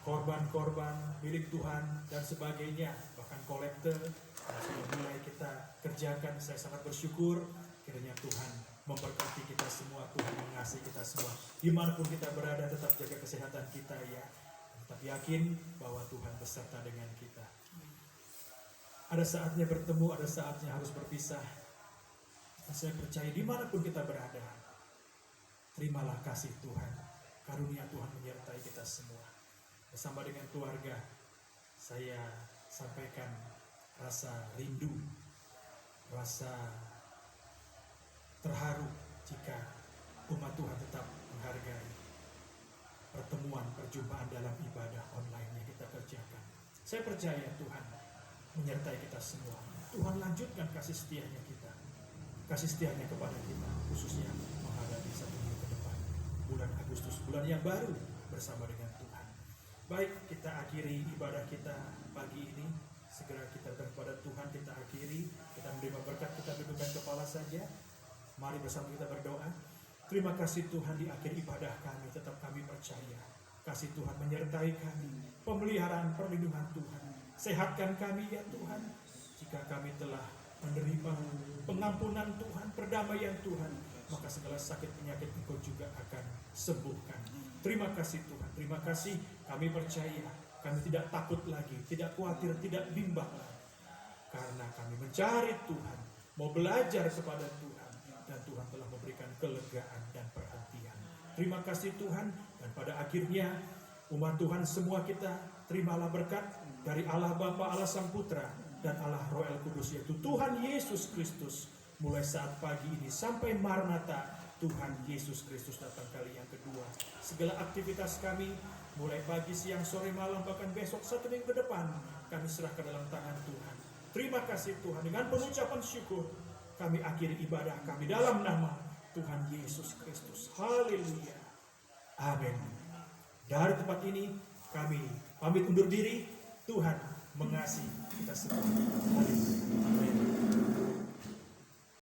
korban-korban milik Tuhan dan sebagainya, bahkan kolektor yang sudah mulai kita kerjakan. Saya sangat bersyukur kiranya Tuhan memberkati kita semua, Tuhan mengasihi kita semua. Dimanapun kita berada, tetap jaga kesehatan kita ya. Tetap yakin bahwa Tuhan beserta dengan kita. Ada saatnya bertemu, ada saatnya harus berpisah. Dan saya percaya dimanapun kita berada, terimalah kasih Tuhan, karunia Tuhan menyertai kita semua. Bersama dengan keluarga, saya sampaikan rasa rindu, rasa terharu jika umat Tuhan tetap menghargai pertemuan, perjumpaan dalam ibadah online yang kita kerjakan. Saya percaya Tuhan menyertai kita semua. Tuhan lanjutkan kasih setianya kita, kasih setianya kepada kita, khususnya menghadapi 1 minggu ke depan, bulan Agustus, bulan yang baru bersama dengan Tuhan. Baik, kita akhiri ibadah kita pagi ini. Segera kita kepada Tuhan, kita akhiri, kita menerima berkat, kita dudukkan kepala saja. Mari bersama kita berdoa. Terima kasih Tuhan, di akhir ibadah kami tetap kami percaya kasih Tuhan menyertai kami, pemeliharaan perlindungan Tuhan. Sehatkan kami ya Tuhan, jika kami telah menerima pengampunan Tuhan, perdamaian Tuhan, maka segala sakit penyakit Engkau juga akan sembuhkan. Terima kasih Tuhan, terima kasih. Kami percaya, kami tidak takut lagi, tidak khawatir, tidak bimbang lagi, karena kami mencari Tuhan, mau belajar kepada Tuhan, dan Tuhan telah memberikan kelegaan dan perhatian. Terima kasih Tuhan, dan pada akhirnya umat Tuhan semua kita terimalah berkat dari Allah Bapa, Allah Sang Putra, dan Allah Roh El Kudus, yaitu Tuhan Yesus Kristus, mulai saat pagi ini sampai Maranatha, Tuhan Yesus Kristus datang kali yang kedua. Segala aktivitas kami, mulai pagi, siang, sore, malam, bahkan besok 1 minggu ke depan, kami serahkan dalam tangan Tuhan. Terima kasih Tuhan, dengan pengucapan syukur kami akhiri ibadah kami dalam nama Tuhan Yesus Kristus. Haleluya. Amin. Dari tempat ini kami pamit undur diri. Tuhan mengasihi kita semua. Haleluya. Amin.